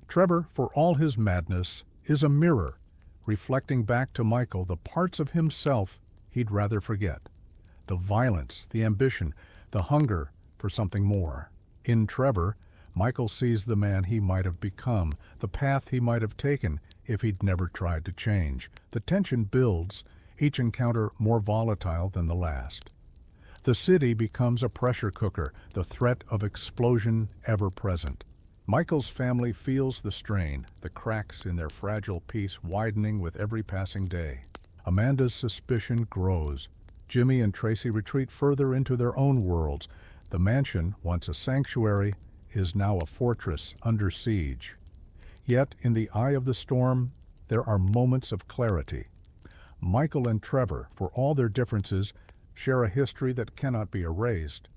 S1: Trevor, for all his madness, is a mirror, reflecting back to Michael the parts of himself he'd rather forget. The violence, the ambition, the hunger for something more. In Trevor, Michael sees the man he might have become, the path he might have taken if he'd never tried to change. The tension builds, each encounter more volatile than the last. The city becomes a pressure cooker, the threat of explosion ever present. Michael's family feels the strain, the cracks in their fragile peace widening with every passing day. Amanda's suspicion grows. Jimmy and Tracy retreat further into their own worlds. The mansion, once a sanctuary, is now a fortress under siege. Yet, in the eye of the storm, there are moments of clarity. Michael and Trevor, for all their differences, share a history that cannot be erased.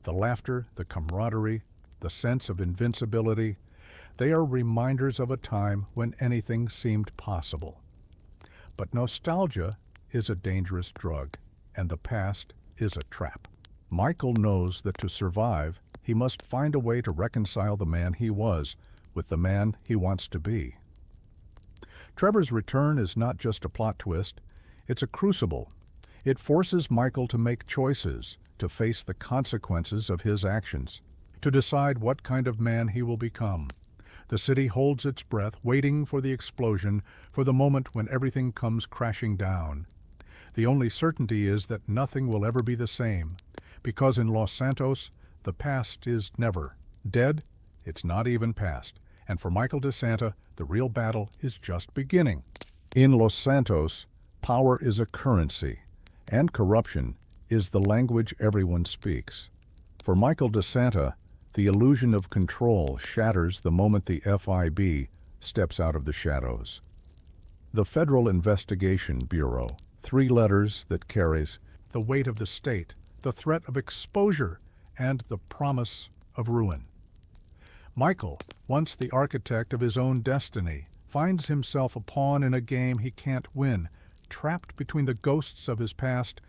S1: The laughter, the camaraderie, the sense of invincibility, they are reminders of a time when anything seemed possible. But nostalgia is a dangerous drug, and the past is a trap. Michael knows that to survive, he must find a way to reconcile the man he was with the man he wants to be. Trevor's return is not just a plot twist, it's a crucible. It forces Michael to make choices, to face the consequences of his actions, to decide what kind of man he will become. The city holds its breath, waiting for the explosion, for the moment when everything comes crashing down. The only certainty is that nothing will ever be the same, because in Los Santos, the past is never. Dead, it's not even past. And for Micheal De Santa, the real battle is just beginning. In Los Santos, power is a currency, and corruption is the language everyone speaks. For Micheal De Santa, the illusion of control shatters the moment the FIB steps out of the shadows. The Federal Investigation Bureau, 3 letters that carries the weight of the state, the threat of exposure, and the promise of ruin. Michael, once the architect of his own destiny, finds himself a pawn in a game he can't win, trapped between the ghosts of his past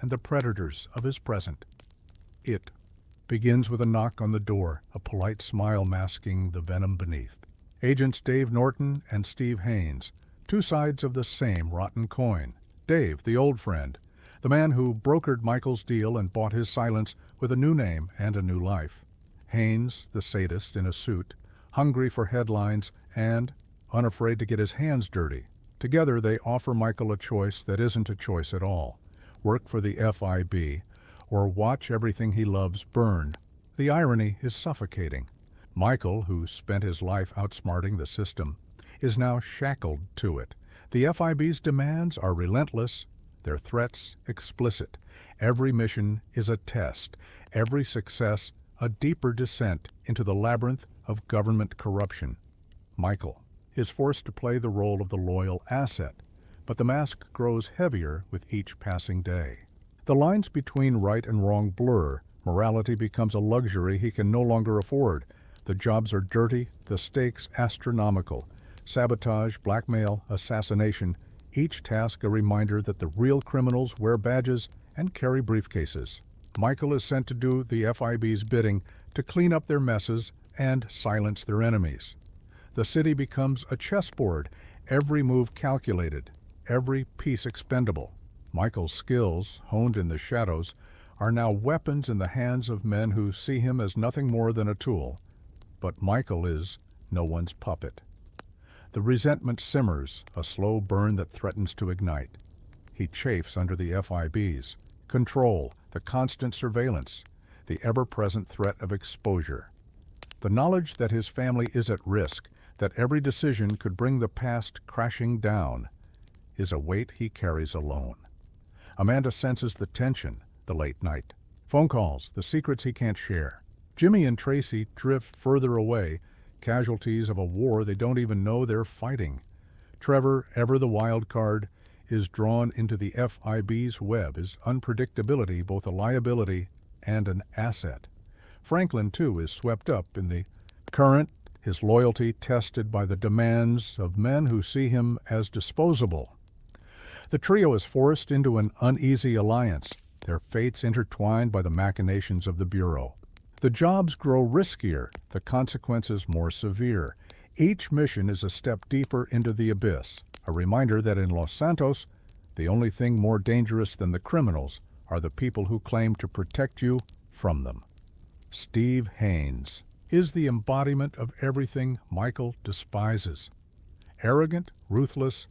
S1: and the predators of his present. It begins with a knock on the door, a polite smile masking the venom beneath. Agents Dave Norton and Steve Haynes, 2 sides of the same rotten coin. Dave, the old friend, the man who brokered Michael's deal and bought his silence with a new name and a new life. Haynes, the sadist in a suit, hungry for headlines and unafraid to get his hands dirty. Together they offer Michael a choice that isn't a choice at all. Work for the FIB or watch everything he loves burn. The irony is suffocating. Michael, who spent his life outsmarting the system, is now shackled to it. The FIB's demands are relentless, their threats explicit. Every mission is a test, every success a deeper descent into the labyrinth of government corruption. Michael is forced to play the role of the loyal asset, but the mask grows heavier with each passing day. The lines between right and wrong blur. Morality becomes a luxury he can no longer afford. The jobs are dirty, the stakes astronomical. Sabotage, blackmail, assassination, each task a reminder that the real criminals wear badges and carry briefcases. Michael is sent to do the FIB's bidding, to clean up their messes and silence their enemies. The city becomes a chessboard, every move calculated, every piece expendable. Michael's skills, honed in the shadows, are now weapons in the hands of men who see him as nothing more than a tool. But Michael is no one's puppet. The resentment simmers, a slow burn that threatens to ignite. He chafes under the FIB's control, the constant surveillance, the ever-present threat of exposure. The knowledge that his family is at risk, that every decision could bring the past crashing down, is a weight he carries alone. Amanda senses the tension, the late night, phone calls, the secrets he can't share. Jimmy and Tracy drift further away, casualties of a war they don't even know they're fighting. Trevor, ever the wild card, is drawn into the FIB's web, his unpredictability both a liability and an asset. Franklin, too, is swept up in the current his loyalty tested by the demands of men who see him as disposable. The trio is forced into an uneasy alliance, their fates intertwined by the machinations of the Bureau. The jobs grow riskier, the consequences more severe. Each mission is a step deeper into the abyss, a reminder that in Los Santos, the only thing more dangerous than the criminals are the people who claim to protect you from them. Steve Haynes is the embodiment of everything Michael despises. Arrogant, ruthless,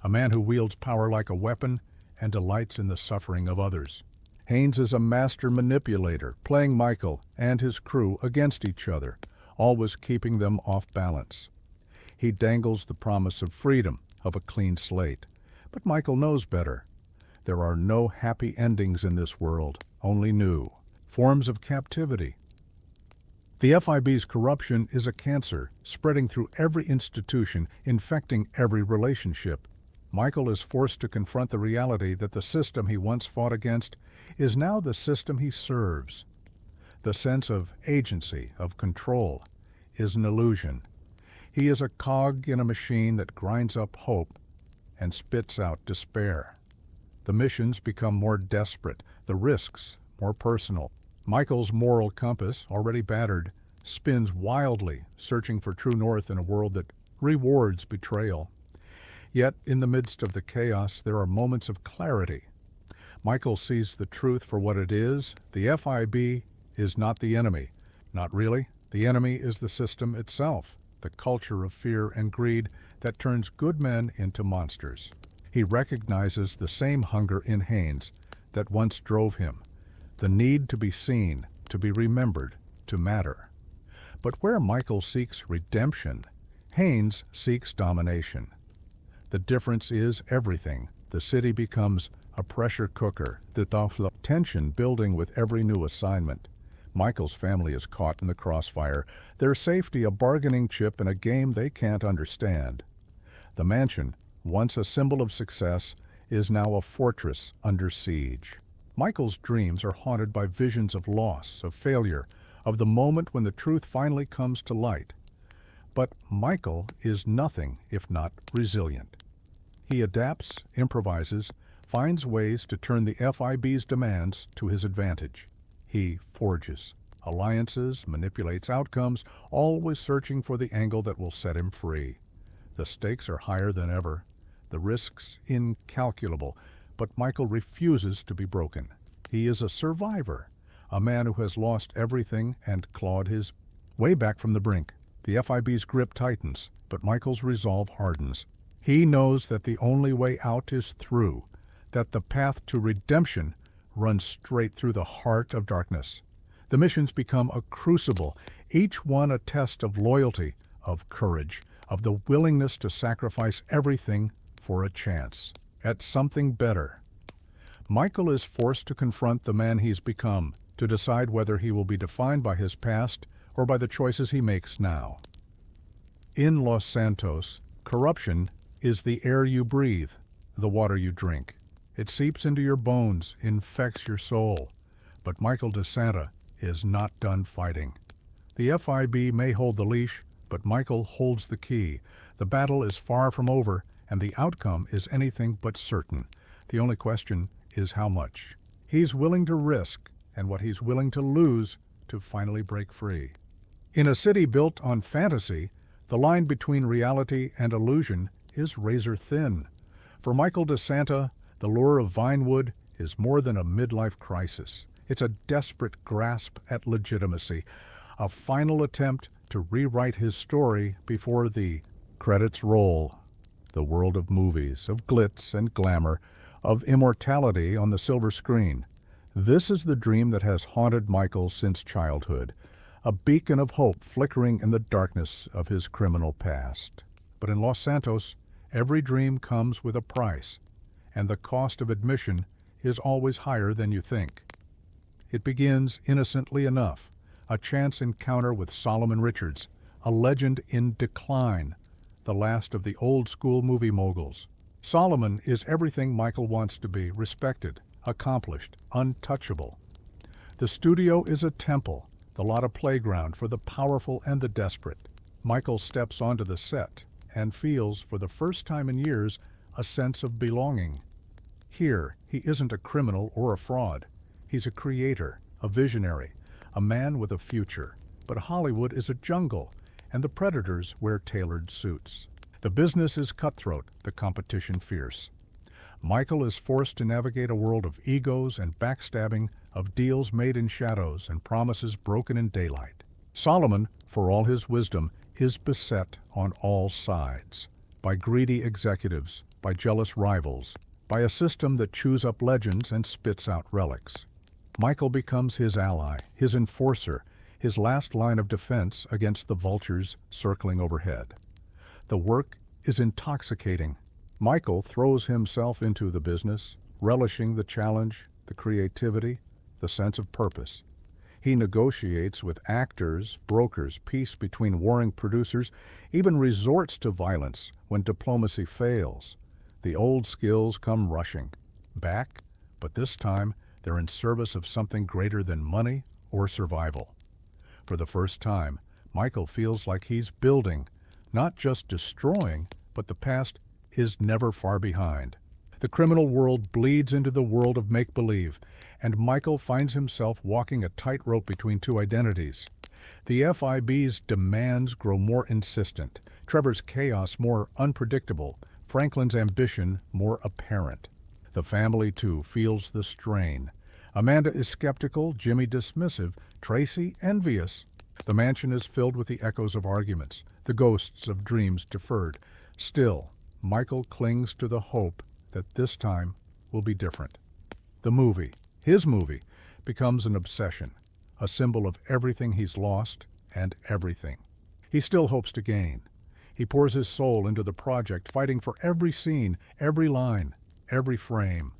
S1: a man who wields power like a weapon and delights in the suffering of others. Haynes is a master manipulator, playing Michael and his crew against each other, always keeping them off balance. He dangles the promise of freedom, of a clean slate. But Michael knows better. There are no happy endings in this world, only new forms of captivity. The FIB's corruption is a cancer, spreading through every institution, infecting every relationship. Michael is forced to confront the reality that the system he once fought against is now the system he serves. The sense of agency, of control, is an illusion. He is a cog in a machine that grinds up hope and spits out despair. The missions become more desperate, the risks more personal. Michael's moral compass, already battered, spins wildly, searching for true north in a world that rewards betrayal. Yet, in the midst of the chaos, there are moments of clarity. Michael sees the truth for what it is. The FIB is not the enemy. Not really. The enemy is the system itself, the culture of fear and greed that turns good men into monsters. He recognizes the same hunger in Haynes that once drove him, the need to be seen, to be remembered, to matter. But where Michael seeks redemption, Haynes seeks domination. The difference is everything. The city becomes a pressure cooker, the tension building with every new assignment. Michael's family is caught in the crossfire, their safety a bargaining chip in a game they can't understand. The mansion, once a symbol of success, is now a fortress under siege. Michael's dreams are haunted by visions of loss, of failure, of the moment when the truth finally comes to light. But Michael is nothing if not resilient. He adapts, improvises, finds ways to turn the FIB's demands to his advantage. He forges alliances, manipulates outcomes, always searching for the angle that will set him free. The stakes are higher than ever, the risks incalculable, but Michael refuses to be broken. He is a survivor, a man who has lost everything and clawed his way back from the brink. The FIB's grip tightens, but Michael's resolve hardens. He knows that the only way out is through, that the path to redemption runs straight through the heart of darkness. The missions become a crucible, each one a test of loyalty, of courage, of the willingness to sacrifice everything for a chance at something better. Michael is forced to confront the man he's become, to decide whether he will be defined by his past or by the choices he makes now. In Los Santos, corruption is the air you breathe, the water you drink. It seeps into your bones, infects your soul. But Micheal De Santa is not done fighting. The FIB may hold the leash, but Michael holds the key. The battle is far from over, and the outcome is anything but certain. The only question is how much. He's willing to risk, and what he's willing to lose to finally break free. In a city built on fantasy, the line between reality and illusion is razor thin. For Micheal De Santa, the lure of Vinewood is more than a midlife crisis. It's a desperate grasp at legitimacy, a final attempt to rewrite his story before the credits roll. The world of movies, of glitz and glamour, of immortality on the silver screen. This is the dream that has haunted Michael since childhood, a beacon of hope flickering in the darkness of his criminal past. But in Los Santos, every dream comes with a price, and the cost of admission is always higher than you think. It begins innocently enough, a chance encounter with Solomon Richards, a legend in decline, the last of the old-school movie moguls. Solomon is everything Michael wants to be: respected, accomplished, untouchable. The studio is a temple, the lot a playground for the powerful and the desperate. Michael steps onto the set and feels, for the first time in years, a sense of belonging. Here, he isn't a criminal or a fraud. He's a creator, a visionary, a man with a future. But Hollywood is a jungle, and the predators wear tailored suits. The business is cutthroat, the competition fierce. Michael is forced to navigate a world of egos and backstabbing, of deals made in shadows and promises broken in daylight. Solomon, for all his wisdom, is beset on all sides, by greedy executives, by jealous rivals, by a system that chews up legends and spits out relics. Michael becomes his ally, his enforcer, his last line of defense against the vultures circling overhead. The work is intoxicating. Michael throws himself into the business, relishing the challenge, the creativity, the sense of purpose. He negotiates with actors, brokers, peace between warring producers, even resorts to violence when diplomacy fails. The old skills come rushing back, but this time they're in service of something greater than money or survival. For the first time, Michael feels like he's building, not just destroying, but the past is never far behind. The criminal world bleeds into the world of make-believe, and Michael finds himself walking a tightrope between two identities. The FIB's demands grow more insistent, Trevor's chaos more unpredictable, Franklin's ambition more apparent. The family, too, feels the strain. Amanda is skeptical, Jimmy dismissive, Tracy envious. The mansion is filled with the echoes of arguments, the ghosts of dreams deferred. Still, Michael clings to the hope that this time will be different. The movie, his movie, becomes an obsession, a symbol of everything he's lost and everything he still hopes to gain. He pours his soul into the project, fighting for every scene, every line, every frame.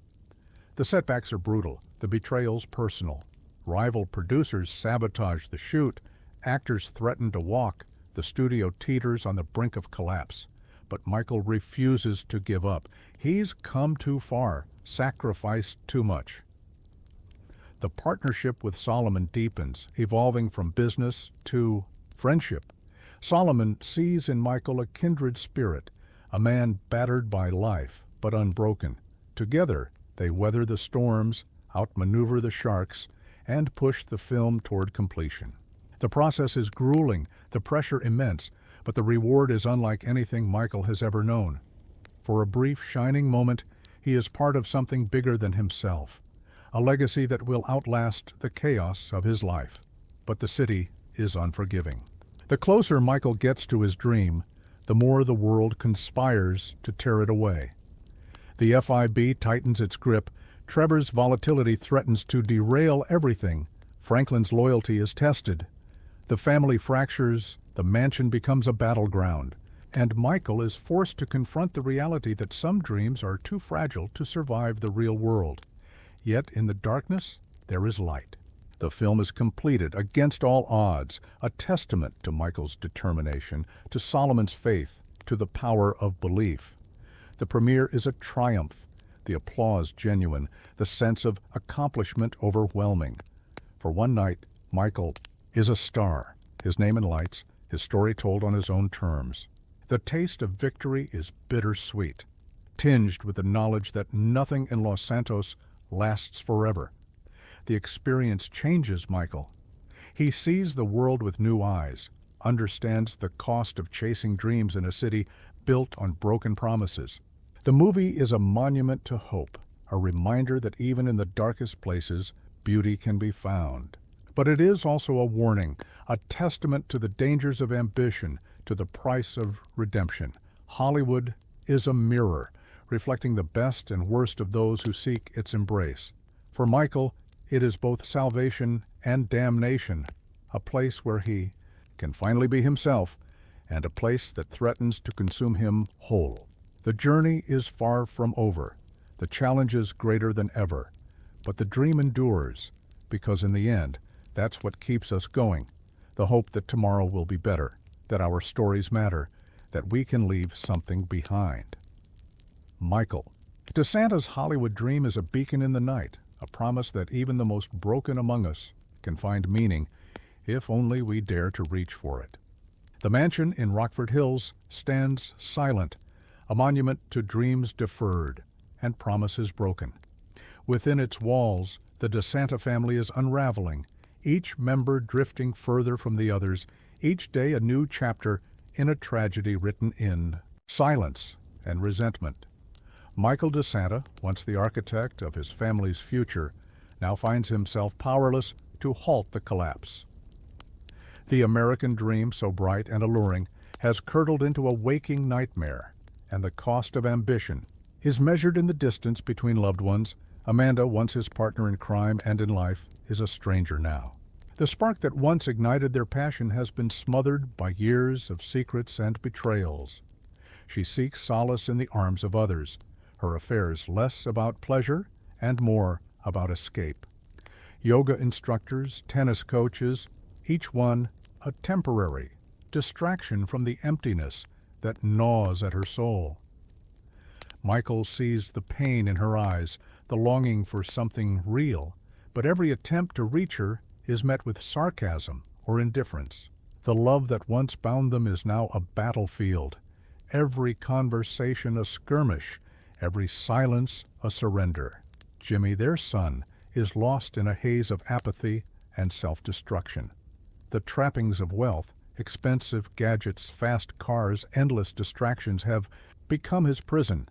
S1: The setbacks are brutal, the betrayals personal. Rival producers sabotage the shoot, actors threaten to walk, the studio teeters on the brink of collapse. But Michael refuses to give up. He's come too far, sacrificed too much. The partnership with Solomon deepens, evolving from business to friendship. Solomon sees in Michael a kindred spirit, a man battered by life, but unbroken. Together, they weather the storms, outmaneuver the sharks, and push the film toward completion. The process is grueling, the pressure immense, but the reward is unlike anything Michael has ever known. For a brief, shining moment, he is part of something bigger than himself, a legacy that will outlast the chaos of his life. But the city is unforgiving. The closer Michael gets to his dream, the more the world conspires to tear it away. The FIB tightens its grip. Trevor's volatility threatens to derail everything. Franklin's loyalty is tested. The family fractures, the mansion becomes a battleground, and Michael is forced to confront the reality that some dreams are too fragile to survive the real world. Yet in the darkness, there is light. The film is completed against all odds, a testament to Michael's determination, to Solomon's faith, to the power of belief. The premiere is a triumph, the applause genuine, the sense of accomplishment overwhelming. For one night, Michael is a star, his name in lights, his story told on his own terms. The taste of victory is bittersweet, tinged with the knowledge that nothing in Los Santos lasts forever. The experience changes Michael. He sees the world with new eyes, understands the cost of chasing dreams in a city built on broken promises. The movie is a monument to hope, a reminder that even in the darkest places, beauty can be found. But it is also a warning, a testament to the dangers of ambition, to the price of redemption. Hollywood is a mirror, reflecting the best and worst of those who seek its embrace. For Michael, it is both salvation and damnation, a place where he can finally be himself, and a place that threatens to consume him whole. The journey is far from over, the challenge is greater than ever, but the dream endures, because in the end, that's what keeps us going, the hope that tomorrow will be better, that our stories matter, that we can leave something behind. Micheal De Santa's Hollywood dream is a beacon in the night, a promise that even the most broken among us can find meaning if only we dare to reach for it. The mansion in Rockford Hills stands silent, a monument to dreams deferred and promises broken. Within its walls, the De Santa family is unraveling, each member drifting further from the others, each day a new chapter in a tragedy written in silence and resentment. Micheal De Santa, once the architect of his family's future, now finds himself powerless to halt the collapse. The American dream, so bright and alluring, has curdled into a waking nightmare, and the cost of ambition is measured in the distance between loved ones. Amanda, once his partner in crime and in life, is a stranger now. The spark that once ignited their passion has been smothered by years of secrets and betrayals. She seeks solace in the arms of others, her affairs less about pleasure and more about escape. Yoga instructors, tennis coaches, each one a temporary distraction from the emptiness that gnaws at her soul. Micheal sees the pain in her eyes, the longing for something real, but every attempt to reach her is met with sarcasm or indifference. The love that once bound them is now a battlefield, every conversation a skirmish, every silence a surrender. Jimmy, their son, is lost in a haze of apathy and self-destruction. The trappings of wealth, expensive gadgets, fast cars, endless distractions have become his prison.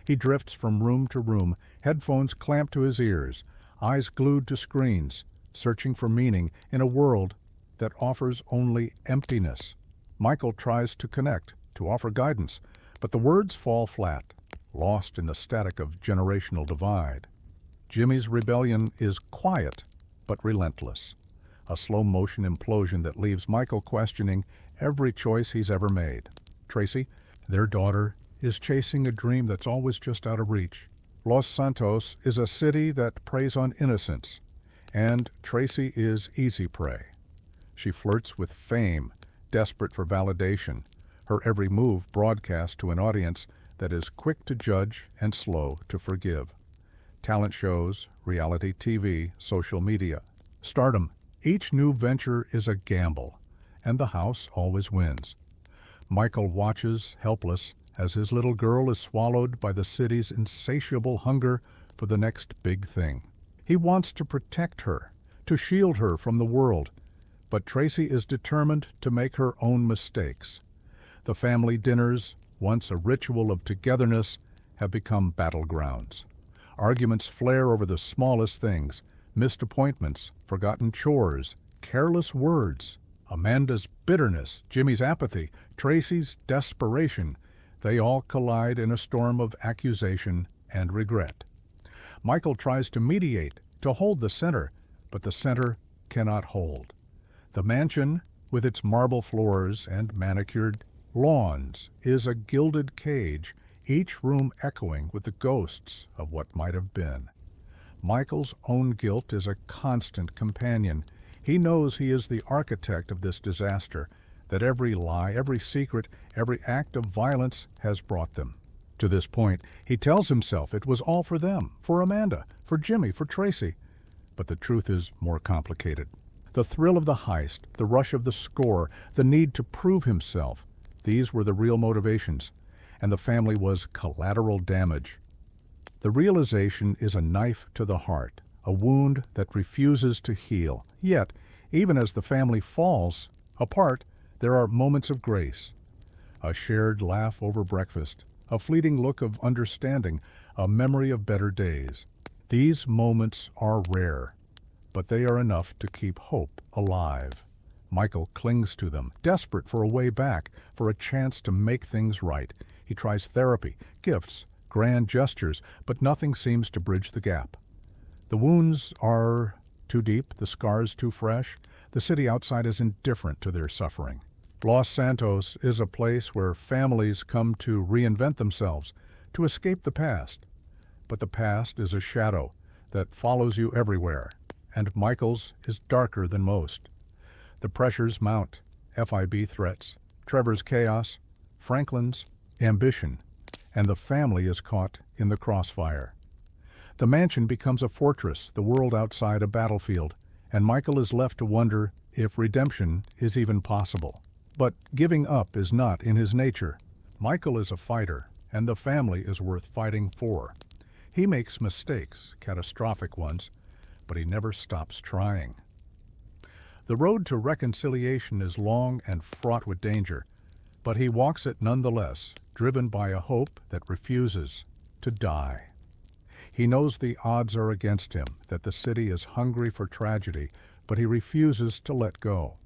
S1: He drifts from room to room, headphones clamped to his ears, eyes glued to screens, searching for meaning in a world that offers only emptiness. Micheal tries to connect, to offer guidance, but the words fall flat, lost in the static of generational divide. Jimmy's rebellion is quiet but relentless, a slow-motion implosion that leaves Micheal questioning every choice he's ever made. Tracy, their daughter, is chasing a dream that's always just out of reach. Los Santos is a city that preys on innocence, and Tracy is easy prey. She flirts with fame, desperate for validation, her every move broadcast to an audience that is quick to judge and slow to forgive. Talent shows, reality TV, social media, stardom. Each new venture is a gamble, and the house always wins. Micheal watches, helpless, as his little girl is swallowed by the city's insatiable hunger for the next big thing. He wants to protect her, to shield her from the world, but Tracy is determined to make her own mistakes. The family dinners, once a ritual of togetherness, have become battlegrounds. Arguments flare over the smallest things, missed appointments, forgotten chores, careless words. Amanda's bitterness, Jimmy's apathy, Tracy's desperation, they all collide in a storm of accusation and regret. Micheal tries to mediate, to hold the center, but the center cannot hold. The mansion, with its marble floors and manicured lawns, is a gilded cage, each room echoing with the ghosts of what might have been. Michael's own guilt is a constant companion. He knows he is the architect of this disaster, that every lie, every secret, every act of violence has brought them. To this point, he tells himself it was all for them, for Amanda, for Jimmy, for Tracy. But the truth is more complicated. The thrill of the heist, the rush of the score, the need to prove himself, these were the real motivations, and the family was collateral damage. The realization is a knife to the heart, a wound that refuses to heal. Yet, even as the family falls apart, there are moments of grace. A shared laugh over breakfast, a fleeting look of understanding, a memory of better days. These moments are rare, but they are enough to keep hope alive. Micheal clings to them, desperate for a way back, for a chance to make things right. He tries therapy, gifts, grand gestures, but nothing seems to bridge the gap. The wounds are too deep, the scars too fresh. The city outside is indifferent to their suffering. Los Santos is a place where families come to reinvent themselves, to escape the past. But the past is a shadow that follows you everywhere, and Michael's is darker than most. The pressures mount, FIB threats, Trevor's chaos, Franklin's ambition, and the family is caught in the crossfire. The mansion becomes a fortress, the world outside a battlefield, and Micheal is left to wonder if redemption is even possible. But giving up is not in his nature. Micheal is a fighter, and the family is worth fighting for. He makes mistakes, catastrophic ones, but he never stops trying. The road to reconciliation is long and fraught with danger, but he walks it nonetheless, driven by a hope that refuses to die. He knows the odds are against him, that the city is hungry for tragedy, but he refuses to let go.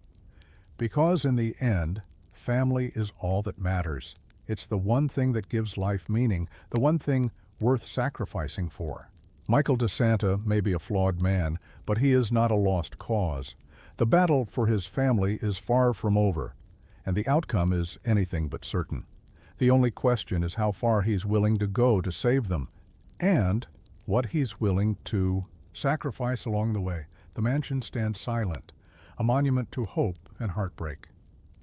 S1: Because in the end, family is all that matters. It's the one thing that gives life meaning, the one thing worth sacrificing for. Micheal De Santa may be a flawed man, but he is not a lost cause. The battle for his family is far from over, and the outcome is anything but certain. The only question is how far he's willing to go to save them, and what he's willing to sacrifice along the way. The mansion stands silent, a monument to hope and heartbreak.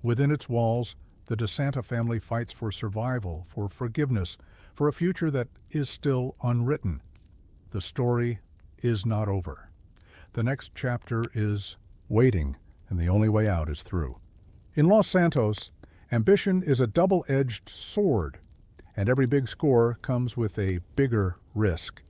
S1: Within its walls, the De Santa family fights for survival, for forgiveness, for a future that is still unwritten. The story is not over. The next chapter is waiting, and the only way out is through. In Los Santos, ambition is a double-edged sword, and every big score comes with a bigger risk.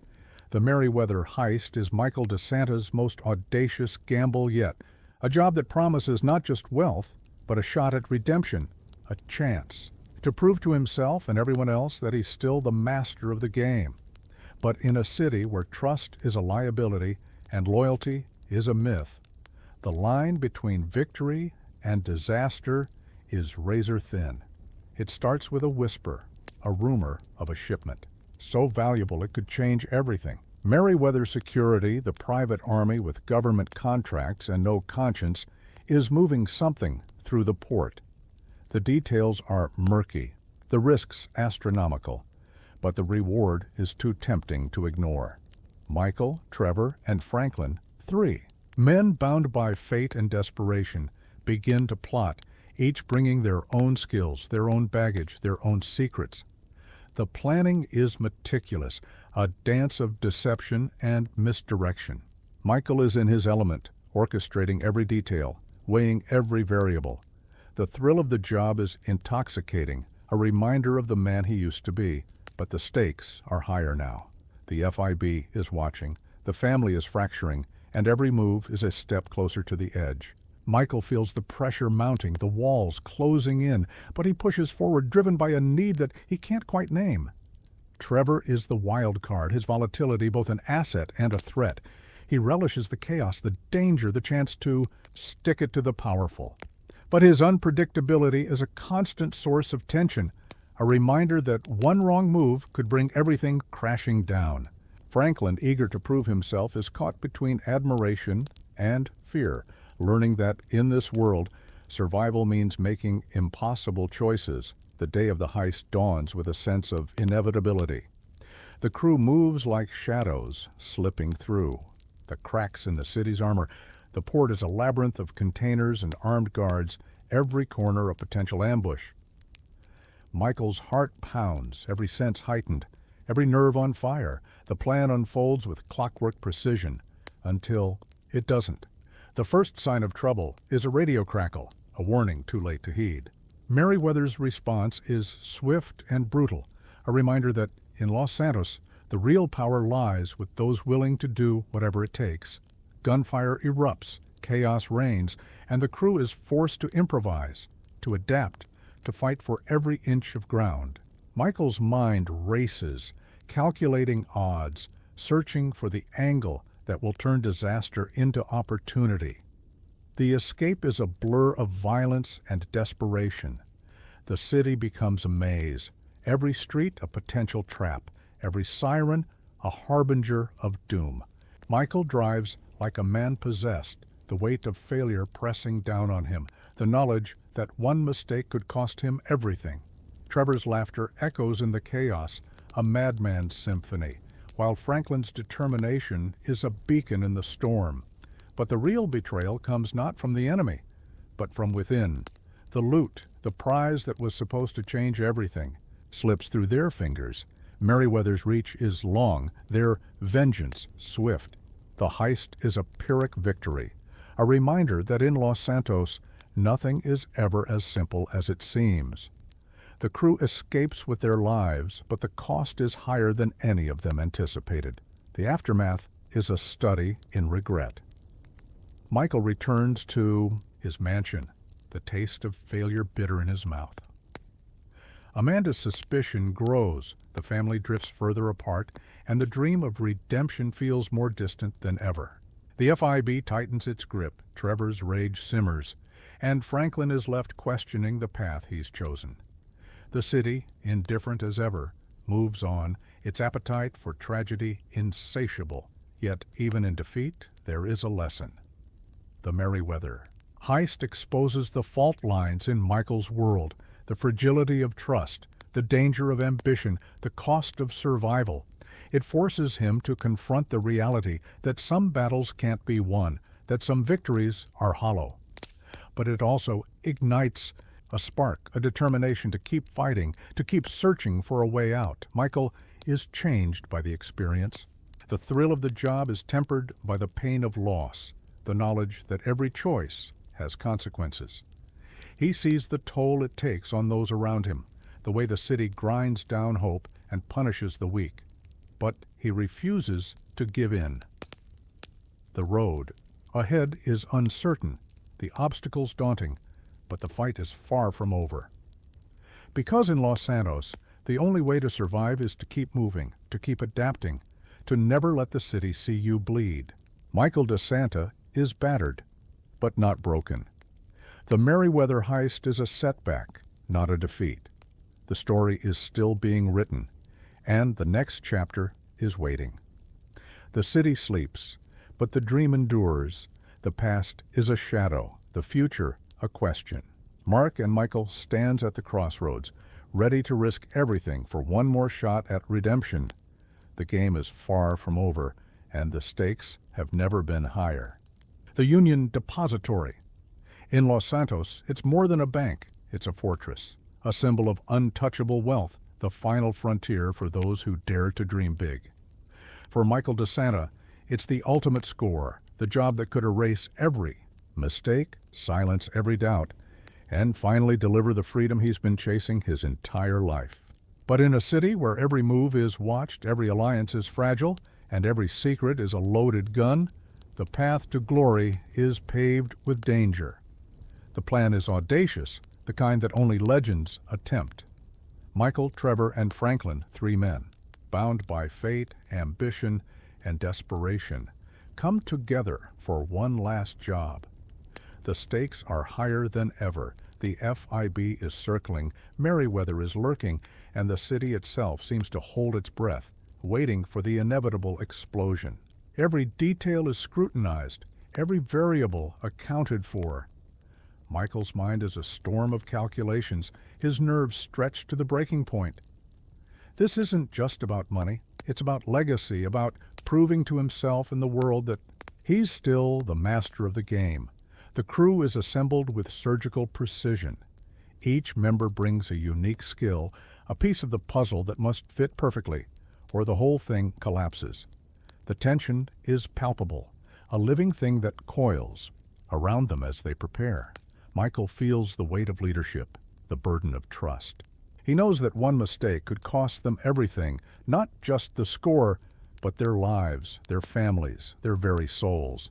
S1: The Merryweather heist is Micheal De Santa's most audacious gamble yet, a job that promises not just wealth, but a shot at redemption, a chance to prove to himself and everyone else that he's still the master of the game. But in a city where trust is a liability and loyalty is a myth, the line between victory and disaster is razor thin. It starts with a whisper, a rumor of a shipment, so valuable it could change everything. Merryweather Security, the private army with government contracts and no conscience, is moving something through the port. The details are murky, the risks astronomical, but the reward is too tempting to ignore. Micheal, Trevor, and Franklin, 3 men bound by fate and desperation, begin to plot, each bringing their own skills, their own baggage, their own secrets. The planning is meticulous, a dance of deception and misdirection. Micheal is in his element, orchestrating every detail, weighing every variable. The thrill of the job is intoxicating, a reminder of the man he used to be, but the stakes are higher now. The FIB is watching, the family is fracturing, and every move is a step closer to the edge. Micheal feels the pressure mounting, the walls closing in, but he pushes forward, driven by a need that he can't quite name. Trevor is the wild card, his volatility both an asset and a threat. He relishes the chaos, the danger, the chance to stick it to the powerful. But his unpredictability is a constant source of tension, a reminder that one wrong move could bring everything crashing down. Franklin, eager to prove himself, is caught between admiration and fear, learning that in this world, survival means making impossible choices. The day of the heist dawns with a sense of inevitability. The crew moves like shadows, slipping through the cracks in the city's armor. The port is a labyrinth of containers and armed guards, every corner a potential ambush. Michael's heart pounds, every sense heightened, every nerve on fire. The plan unfolds with clockwork precision until it doesn't. The first sign of trouble is a radio crackle, a warning too late to heed. Merryweather's response is swift and brutal, a reminder that in Los Santos, the real power lies with those willing to do whatever it takes. Gunfire erupts, chaos reigns, and the crew is forced to improvise, to adapt, to fight for every inch of ground. Michael's mind races, calculating odds, searching for the angle that will turn disaster into opportunity. The escape is a blur of violence and desperation. The city becomes a maze, every street a potential trap, every siren a harbinger of doom. Micheal drives like a man possessed, the weight of failure pressing down on him, the knowledge that one mistake could cost him everything. Trevor's laughter echoes in the chaos, a madman's symphony, while Franklin's determination is a beacon in the storm. But the real betrayal comes not from the enemy, but from within. The loot, the prize that was supposed to change everything, slips through their fingers. Merryweather's reach is long, their vengeance swift. The heist is a Pyrrhic victory, a reminder that in Los Santos, Nothing is ever as simple as it seems. The crew escapes with their lives, but the cost is higher than any of them anticipated. The aftermath is a study in regret. Micheal returns to his mansion, the taste of failure bitter in his mouth. Amanda's suspicion grows, the family drifts further apart, and the dream of redemption feels more distant than ever. The FIB tightens its grip, Trevor's rage simmers, and Franklin is left questioning the path he's chosen. The city, indifferent as ever, moves on, its appetite for tragedy insatiable. Yet, even in defeat, there is a lesson. The Merryweather. Heist exposes the fault lines in Michael's world, the fragility of trust, the danger of ambition, the cost of survival. It forces him to confront the reality that some battles can't be won, that some victories are hollow. But it also ignites a spark, a determination to keep fighting, to keep searching for a way out. Micheal is changed by the experience. The thrill of the job is tempered by the pain of loss, the knowledge that every choice has consequences. He sees the toll it takes on those around him, the way the city grinds down hope and punishes the weak. But he refuses to give in. The road ahead is uncertain, the obstacles daunting, but the fight is far from over. Because in Los Santos, the only way to survive is to keep moving, to keep adapting, to never let the city see you bleed. Micheal De Santa is battered, but not broken. The Merryweather heist is a setback, not a defeat. The story is still being written, and the next chapter is waiting. The city sleeps, but the dream endures. The past is a shadow, the future a question. Mark and Micheal stands at the crossroads, ready to risk everything for one more shot at redemption. The game is far from over, and the stakes have never been higher. The Union Depository. In Los Santos, it's more than a bank, it's a fortress, a symbol of untouchable wealth, the final frontier for those who dare to dream big. For Micheal De Santa, it's the ultimate score, the job that could erase every mistake, silence every doubt, and finally deliver the freedom he's been chasing his entire life. But in a city where every move is watched, every alliance is fragile, and every secret is a loaded gun, the path to glory is paved with danger. The plan is audacious, the kind that only legends attempt. Micheal, Trevor, and Franklin, 3 men, bound by fate, ambition, and desperation, come together for one last job. The stakes are higher than ever. The FIB is circling, Merryweather is lurking, and the city itself seems to hold its breath, waiting for the inevitable explosion. Every detail is scrutinized, every variable accounted for. Michael's mind is a storm of calculations, his nerves stretched to the breaking point. This isn't just about money. It's about legacy, about proving to himself and the world that he's still the master of the game. The crew is assembled with surgical precision. Each member brings a unique skill, a piece of the puzzle that must fit perfectly, or the whole thing collapses. The tension is palpable, a living thing that coils around them as they prepare. Micheal feels the weight of leadership, the burden of trust. He knows that one mistake could cost them everything, not just the score, but their lives, their families, their very souls.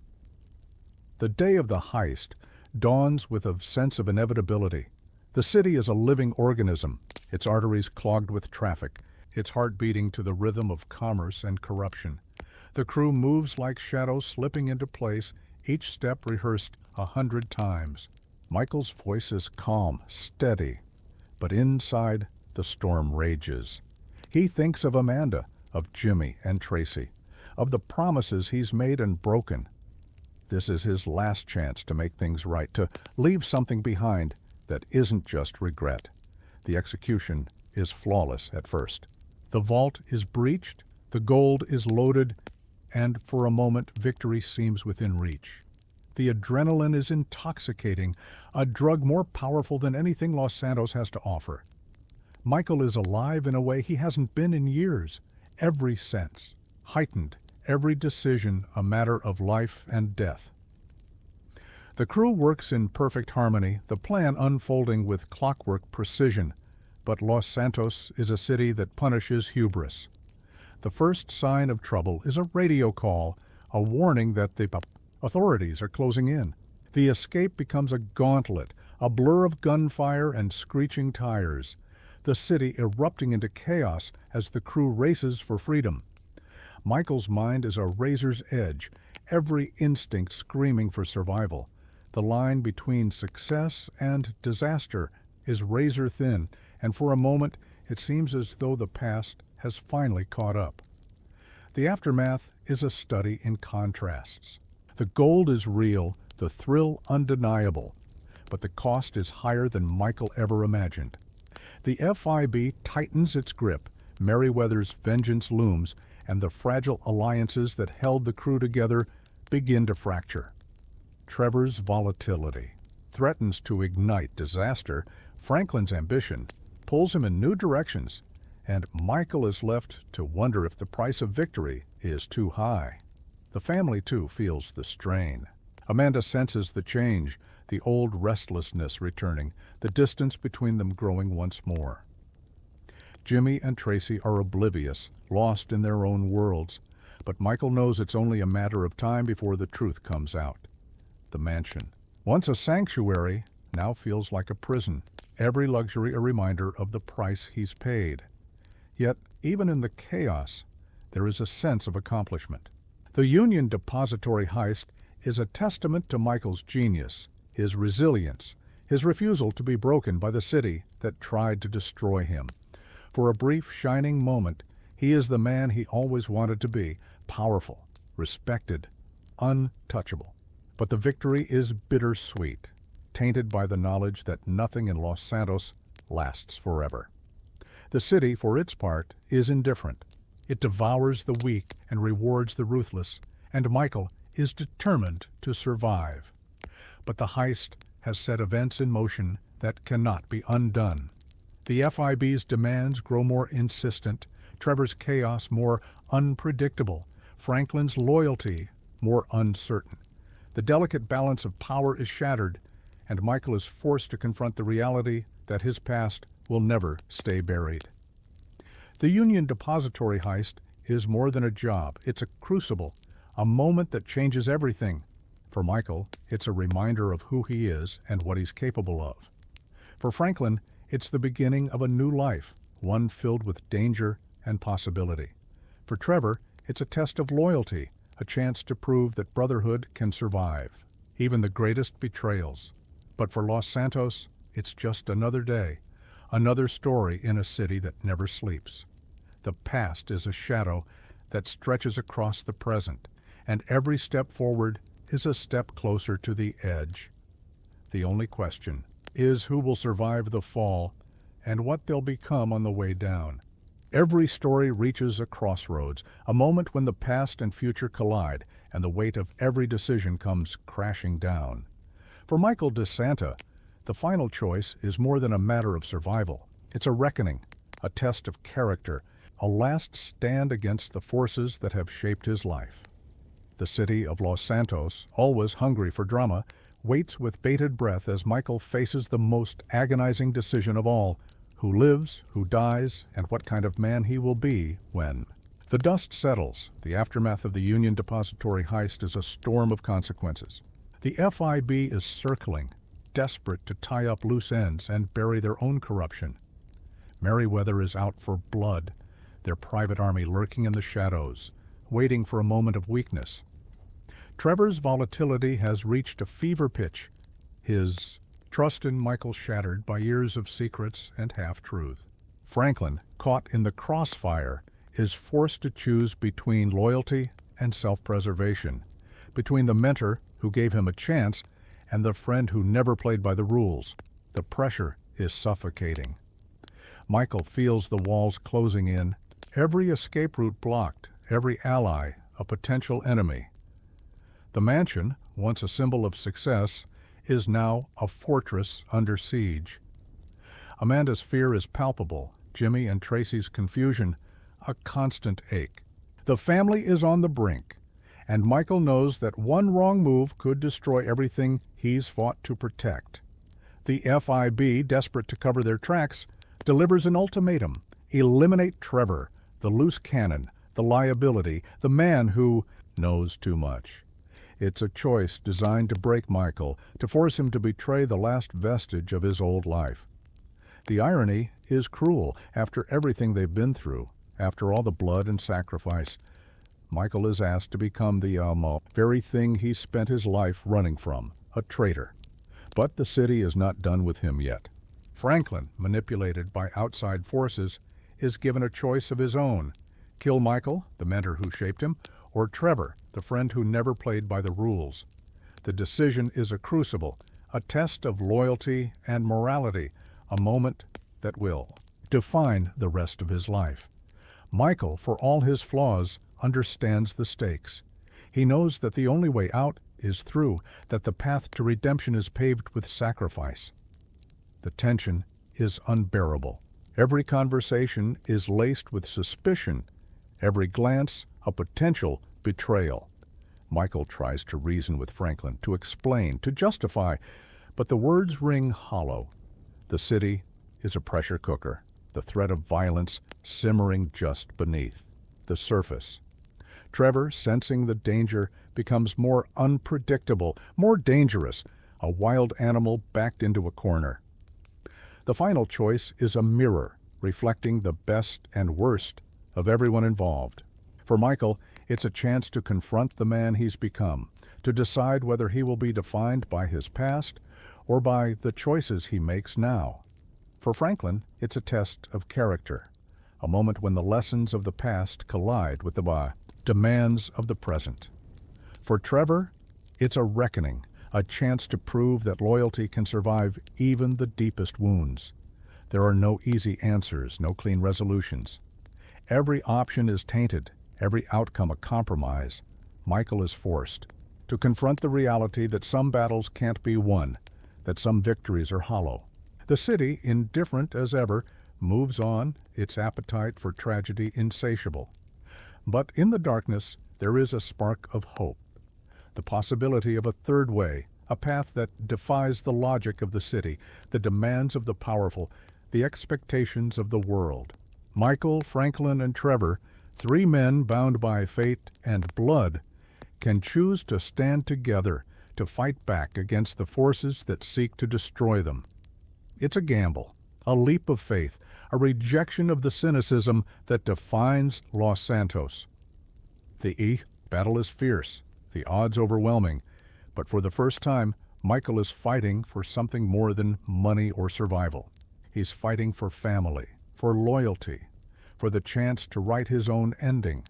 S1: The day of the heist dawns with a sense of inevitability. The city is a living organism, its arteries clogged with traffic, its heart beating to the rhythm of commerce and corruption. The crew moves like shadows slipping into place, each step rehearsed 100 times. Michael's voice is calm, steady, but inside the storm rages. He thinks of Amanda, of Jimmy and Tracy, of the promises he's made and broken. This is his last chance to make things right, to leave something behind that isn't just regret. The execution is flawless at first. The vault is breached, the gold is loaded, and for a moment victory seems within reach. The adrenaline is intoxicating, a drug more powerful than anything Los Santos has to offer. Micheal is alive in a way he hasn't been in years. Every sense heightened, every decision a matter of life and death. The crew works in perfect harmony, the plan unfolding with clockwork precision. But Los Santos is a city that punishes hubris. The first sign of trouble is a radio call, a warning that the authorities are closing in. The escape becomes a gauntlet, a blur of gunfire and screeching tires, the city erupting into chaos as the crew races for freedom. Michael's mind is a razor's edge, every instinct screaming for survival. The line between success and disaster is razor thin, and for a moment it seems as though the past has finally caught up. The aftermath is a study in contrasts. The gold is real, the thrill undeniable, but the cost is higher than Michael ever imagined. The FIB tightens its grip, Merryweather's vengeance looms, and the fragile alliances that held the crew together begin to fracture. Trevor's volatility threatens to ignite disaster, Franklin's ambition pulls him in new directions, and Michael is left to wonder if the price of victory is too high. The family, too, feels the strain. Amanda senses the change, the old restlessness returning, the distance between them growing once more. Jimmy and Tracy are oblivious, lost in their own worlds, but Michael knows it's only a matter of time before the truth comes out. The mansion, once a sanctuary, now feels like a prison, every luxury a reminder of the price he's paid. Yet, even in the chaos, there is a sense of accomplishment. The Union Depository heist is a testament to Michael's genius, his resilience, his refusal to be broken by the city that tried to destroy him. For a brief, shining moment, he is the man he always wanted to be, powerful, respected, untouchable. But the victory is bittersweet, tainted by the knowledge that nothing in Los Santos lasts forever. The city, for its part, is indifferent. It devours the weak and rewards the ruthless, and Michael is determined to survive. But the heist has set events in motion that cannot be undone. The FIB's demands grow more insistent, Trevor's chaos more unpredictable, Franklin's loyalty more uncertain. The delicate balance of power is shattered, and Michael is forced to confront the reality that his past will never stay buried. The Union Depository heist is more than a job. It's a crucible, a moment that changes everything. For Michael, it's a reminder of who he is and what he's capable of. For Franklin, it's the beginning of a new life, one filled with danger and possibility. For Trevor, it's a test of loyalty, a chance to prove that brotherhood can survive, even the greatest betrayals. But for Los Santos, it's just another day, another story in a city that never sleeps. The past is a shadow that stretches across the present, and every step forward is a step closer to the edge. The only question is who will survive the fall and what they'll become on the way down. Every story reaches a crossroads, a moment when the past and future collide, and the weight of every decision comes crashing down. For Micheal De Santa, the final choice is more than a matter of survival. It's a reckoning, a test of character, a last stand against the forces that have shaped his life. The city of Los Santos, always hungry for drama, waits with bated breath as Michael faces the most agonizing decision of all: who lives, who dies, and what kind of man he will be when. The dust settles. The aftermath of the Union Depository heist is a storm of consequences. The FIB is circling, desperate to tie up loose ends and bury their own corruption. Merryweather is out for blood, their private army lurking in the shadows, waiting for a moment of weakness. Trevor's volatility has reached a fever pitch, his trust in Michael shattered by years of secrets and half-truth. Franklin, caught in the crossfire, is forced to choose between loyalty and self-preservation, between the mentor who gave him a chance and the friend who never played by the rules. The pressure is suffocating. Michael feels the walls closing in, every escape route blocked, every ally a potential enemy. The mansion, once a symbol of success, is now a fortress under siege. Amanda's fear is palpable, Jimmy and Tracy's confusion a constant ache. The family is on the brink, And Michael knows that one wrong move could destroy everything he's fought to protect. The FIB, desperate to cover their tracks, delivers an ultimatum: eliminate Trevor, the loose cannon, the liability, the man who knows too much. It's a choice designed to break Michael, to force him to betray the last vestige of his old life. The irony is cruel. After everything they've been through, after all the blood and sacrifice, Michael is asked to become the very thing he spent his life running from, a traitor. But the city is not done with him yet. Franklin, manipulated by outside forces, is given a choice of his own: kill Michael, the mentor who shaped him, or Trevor, the friend who never played by the rules. The decision is a crucible, a test of loyalty and morality, a moment that will define the rest of his life. Michael, for all his flaws, understands the stakes. He knows that the only way out is through, that the path to redemption is paved with sacrifice. The tension is unbearable. Every conversation is laced with suspicion, every glance a potential betrayal. Michael tries to reason with Franklin, to explain, to justify, but the words ring hollow. The city is a pressure cooker, the threat of violence simmering just beneath the surface. Trevor, sensing the danger, becomes more unpredictable, more dangerous, a wild animal backed into a corner. The final choice is a mirror, reflecting the best and worst of everyone involved. For Michael, it's a chance to confront the man he's become, to decide whether he will be defined by his past or by the choices he makes now. For Franklin, it's a test of character, a moment when the lessons of the past collide with the demands of the present. For Trevor, it's a reckoning, a chance to prove that loyalty can survive even the deepest wounds. There are no easy answers, no clean resolutions. Every option is tainted, every outcome a compromise. Michael is forced to confront the reality that some battles can't be won, that some victories are hollow. The city, indifferent as ever, moves on, its appetite for tragedy insatiable. But in the darkness, there is a spark of hope. The possibility of a third way, a path that defies the logic of the city, the demands of the powerful, the expectations of the world. Michael, Franklin, and Trevor, three men bound by fate and blood, can choose to stand together, to fight back against the forces that seek to destroy them. It's a gamble, a leap of faith, a rejection of the cynicism that defines Los Santos. The battle is fierce, the odds overwhelming, but for the first time, Michael is fighting for something more than money or survival. He's fighting for family, for loyalty, for the chance to write his own ending.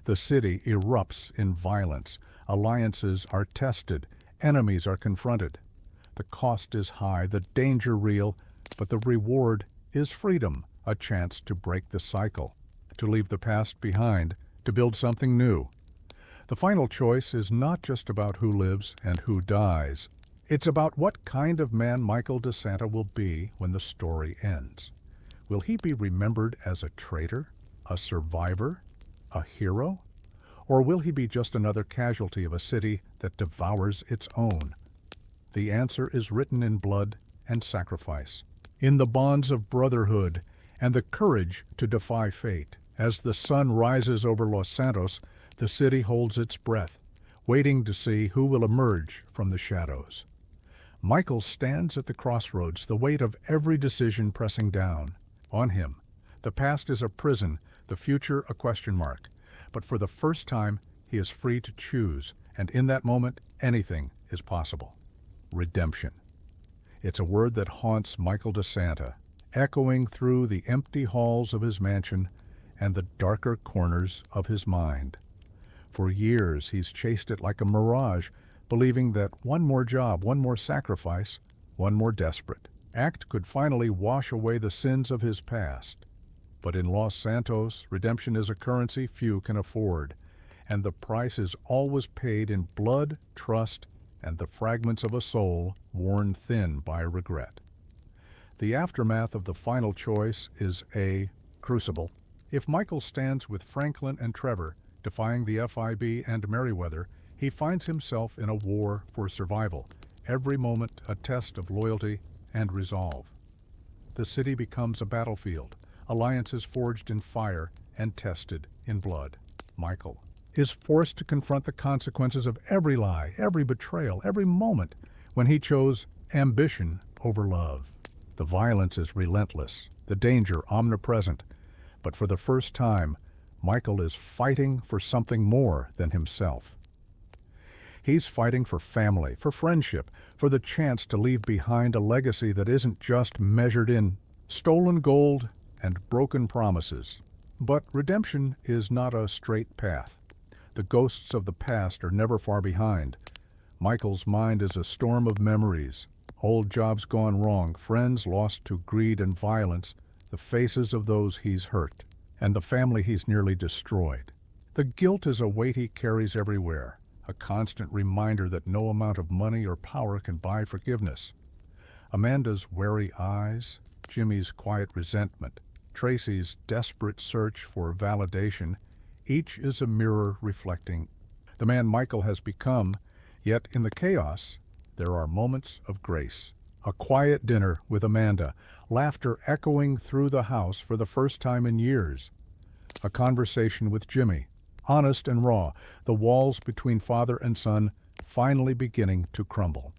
S1: The city erupts in violence. Alliances are tested. Enemies are confronted. The cost is high, the danger real, but the reward is freedom, a chance to break the cycle, to leave the past behind, to build something new. The final choice is not just about who lives and who dies. It's about what kind of man Micheal De Santa will be when the story ends. Will he be remembered as a traitor, a survivor, a hero? Or will he be just another casualty of a city that devours its own? The answer is written in blood and sacrifice, in the bonds of brotherhood and the courage to defy fate. As the sun rises over Los Santos, the city holds its breath, waiting to see who will emerge from the shadows. Michael stands at the crossroads, the weight of every decision pressing down on him. The past is a prison, the future a question mark. But for the first time, he is free to choose, and in that moment, anything is possible. Redemption. It's a word that haunts Micheal De Santa, echoing through the empty halls of his mansion and the darker corners of his mind. For years, he's chased it like a mirage, believing that one more job, one more sacrifice, one more desperate act could finally wash away the sins of his past. But in Los Santos, redemption is a currency few can afford, and the price is always paid in blood, trust, and the fragments of a soul worn thin by regret. The aftermath of the final choice is a crucible. If Michael stands with Franklin and Trevor, Defying the FIB and Meriwether, he finds himself in a war for survival, every moment a test of loyalty and resolve. The city becomes a battlefield, alliances forged in fire and tested in blood. Micheal is forced to confront the consequences of every lie, every betrayal, every moment when he chose ambition over love. The violence is relentless, the danger omnipresent, but for the first time, Micheal is fighting for something more than himself. He's fighting for family, for friendship, for the chance to leave behind a legacy that isn't just measured in stolen gold and broken promises. But redemption is not a straight path. The ghosts of the past are never far behind. Micheal's mind is a storm of memories. Old jobs gone wrong, friends lost to greed and violence, the faces of those he's hurt, and the family he's nearly destroyed. The guilt is a weight he carries everywhere, a constant reminder that no amount of money or power can buy forgiveness. Amanda's wary eyes, Jimmy's quiet resentment, Tracy's desperate search for validation, each is a mirror reflecting the man Micheal has become, yet in the chaos, there are moments of grace. A quiet dinner with Amanda, laughter echoing through the house for the first time in years. A conversation with Jimmy, honest and raw, the walls between father and son finally beginning to crumble.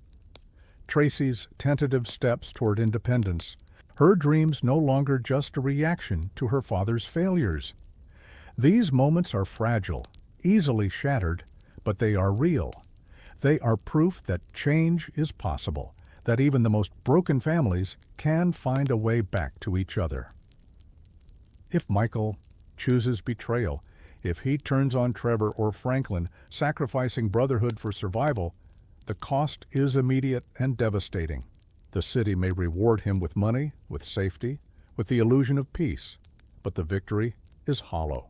S1: Tracy's tentative steps toward independence, her dreams no longer just a reaction to her father's failures. These moments are fragile, easily shattered, but they are real. They are proof that change is possible, that even the most broken families can find a way back to each other. If Micheal chooses betrayal, if he turns on Trevor or Franklin, sacrificing brotherhood for survival, the cost is immediate and devastating. The city may reward him with money, with safety, with the illusion of peace, but the victory is hollow.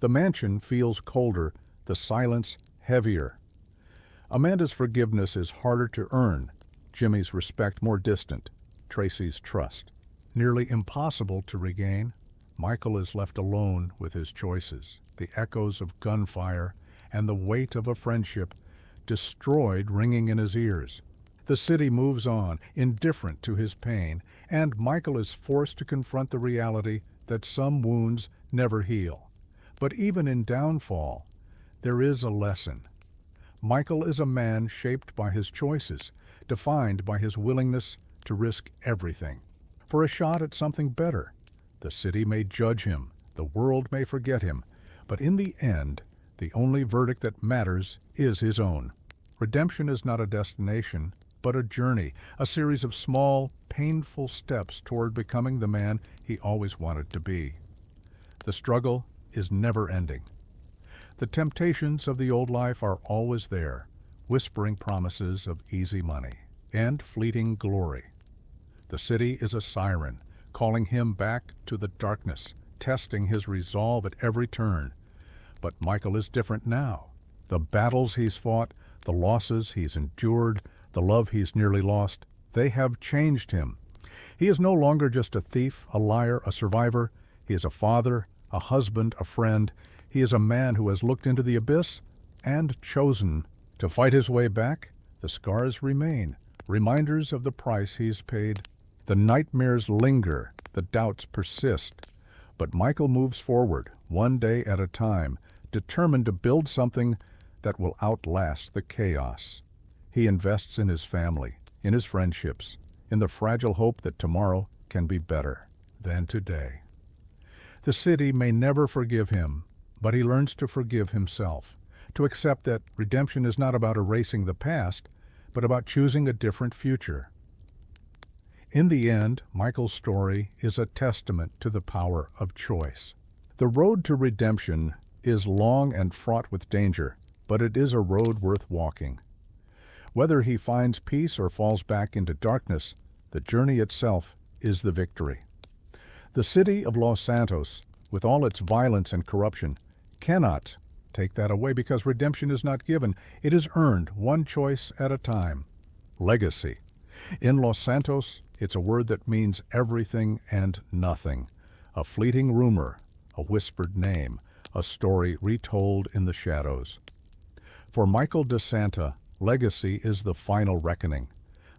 S1: The mansion feels colder, the silence heavier. Amanda's forgiveness is harder to earn, Jimmy's respect more distant, Tracy's trust nearly impossible to regain. Micheal is left alone with his choices, the echoes of gunfire and the weight of a friendship destroyed ringing in his ears. The city moves on, indifferent to his pain, and Micheal is forced to confront the reality that some wounds never heal. But even in downfall, there is a lesson. Micheal is a man shaped by his choices, defined by his willingness to risk everything for a shot at something better. The city may judge him, the world may forget him, but in the end, the only verdict that matters is his own. Redemption is not a destination, but a journey, a series of small, painful steps toward becoming the man he always wanted to be. The struggle is never ending. The temptations of the old life are always there, whispering promises of easy money and fleeting glory. The city is a siren, calling him back to the darkness, testing his resolve at every turn. But Micheal is different now. The battles he's fought, the losses he's endured, the love he's nearly lost, they have changed him. He is no longer just a thief, a liar, a survivor. He is a father, a husband, a friend. He is a man who has looked into the abyss and chosen to fight his way back. The scars remain, reminders of the price he's paid. The nightmares linger, the doubts persist. But Micheal moves forward, one day at a time, determined to build something that will outlast the chaos. He invests in his family, in his friendships, in the fragile hope that tomorrow can be better than today. The city may never forgive him, but he learns to forgive himself, to accept that redemption is not about erasing the past, but about choosing a different future. In the end, Micheal's story is a testament to the power of choice. The road to redemption is long and fraught with danger, but it is a road worth walking. Whether he finds peace or falls back into darkness, the journey itself is the victory. The city of Los Santos, with all its violence and corruption, cannot take that away because redemption is not given. It is earned, one choice at a time. Legacy. In Los Santos, it's a word that means everything and nothing. A fleeting rumor, a whispered name, a story retold in the shadows. For Micheal De Santa, legacy is the final reckoning,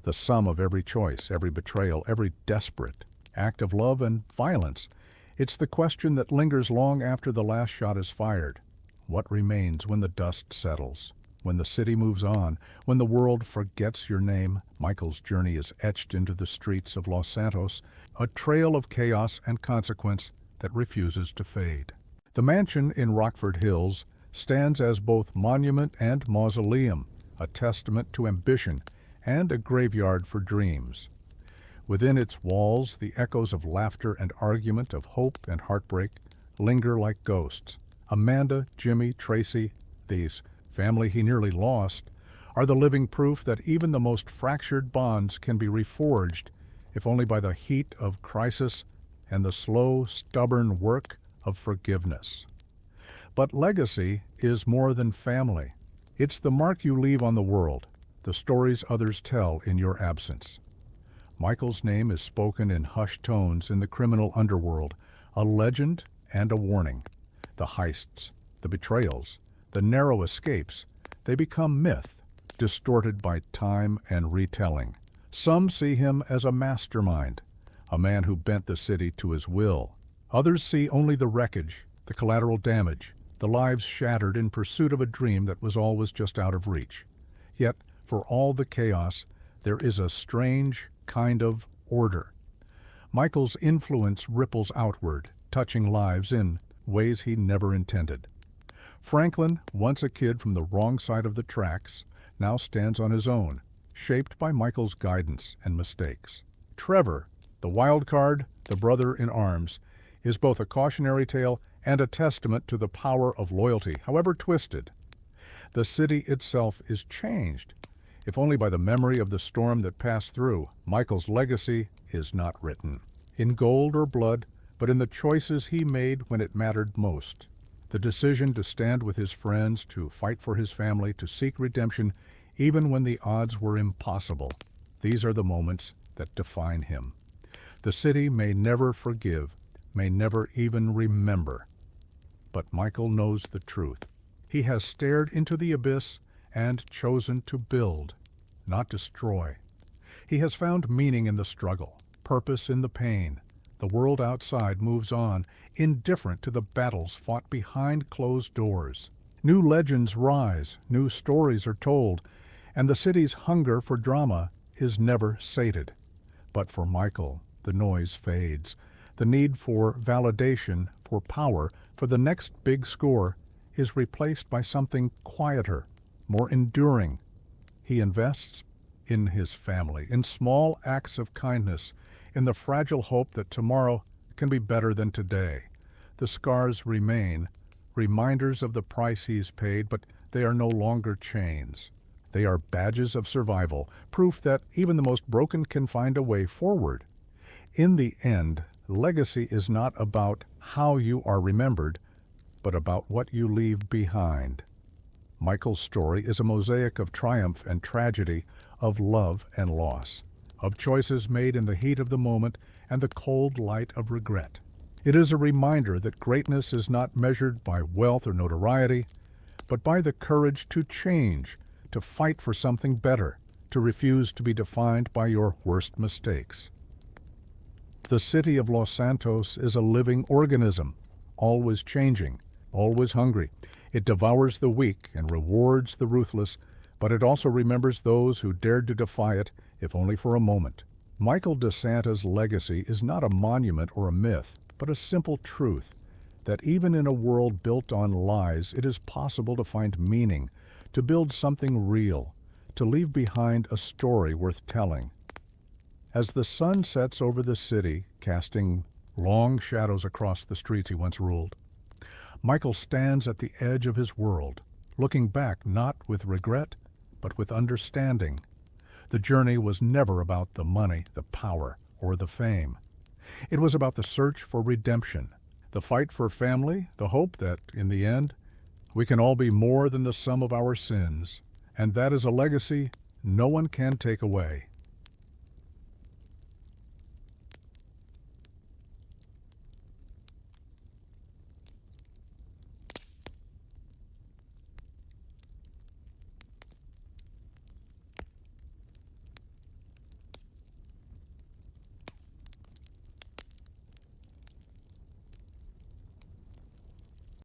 S1: the sum of every choice, every betrayal, every desperate act of love and violence. It's the question that lingers long after the last shot is fired. What remains when the dust settles? When the city moves on, when the world forgets your name, Micheal's journey is etched into the streets of Los Santos, a trail of chaos and consequence that refuses to fade. The mansion in Rockford Hills stands as both monument and mausoleum, a testament to ambition and a graveyard for dreams. Within its walls, the echoes of laughter and argument, of hope and heartbreak, linger like ghosts. Amanda, Jimmy, Tracy, these family he nearly lost, are the living proof that even the most fractured bonds can be reforged, if only by the heat of crisis and the slow, stubborn work of forgiveness. But legacy is more than family. It's the mark you leave on the world, the stories others tell in your absence. Micheal's name is spoken in hushed tones in the criminal underworld, a legend and a warning. The heists, the betrayals, the narrow escapes, they become myth, distorted by time and retelling. Some see him as a mastermind, a man who bent the city to his will. Others see only the wreckage, the collateral damage, the lives shattered in pursuit of a dream that was always just out of reach. Yet, for all the chaos, there is a strange kind of order. Micheal's influence ripples outward, touching lives in ways he never intended. Franklin, once a kid from the wrong side of the tracks, now stands on his own, shaped by Micheal's guidance and mistakes. Trevor, the wild card, the brother in arms, is both a cautionary tale and a testament to the power of loyalty, however twisted. The city itself is changed, if only by the memory of the storm that passed through. Micheal's legacy is not written in gold or blood, but in the choices he made when it mattered most. The decision to stand with his friends, to fight for his family, to seek redemption, even when the odds were impossible. These are the moments that define him. The city may never forgive, may never even remember. But Micheal knows the truth. He has stared into the abyss and chosen to build, not destroy. He has found meaning in the struggle, purpose in the pain. The world outside moves on, indifferent to the battles fought behind closed doors. New legends rise, new stories are told, and the city's hunger for drama is never sated. But for Micheal, the noise fades. The need for validation, for power, for the next big score is replaced by something quieter, more enduring. He invests in his family, in small acts of kindness, in the fragile hope that tomorrow can be better than today. The scars remain, reminders of the price he's paid, but they are no longer chains. They are badges of survival, proof that even the most broken can find a way forward. In the end, legacy is not about how you are remembered, but about what you leave behind. Micheal's story is a mosaic of triumph and tragedy, of love and loss, of choices made in the heat of the moment and the cold light of regret. It is a reminder that greatness is not measured by wealth or notoriety, but by the courage to change, to fight for something better, to refuse to be defined by your worst mistakes. The city of Los Santos is a living organism, always changing, always hungry. It devours the weak and rewards the ruthless, but it also remembers those who dared to defy it, if only for a moment. Micheal De Santa's legacy is not a monument or a myth, but a simple truth, that even in a world built on lies, it is possible to find meaning, to build something real, to leave behind a story worth telling. As the sun sets over the city, casting long shadows across the streets he once ruled, Micheal stands at the edge of his world, looking back not with regret, but with understanding. The journey was never about the money, the power, or the fame. It was about the search for redemption, the fight for family, the hope that, in the end, we can all be more than the sum of our sins, and that is a legacy no one can take away.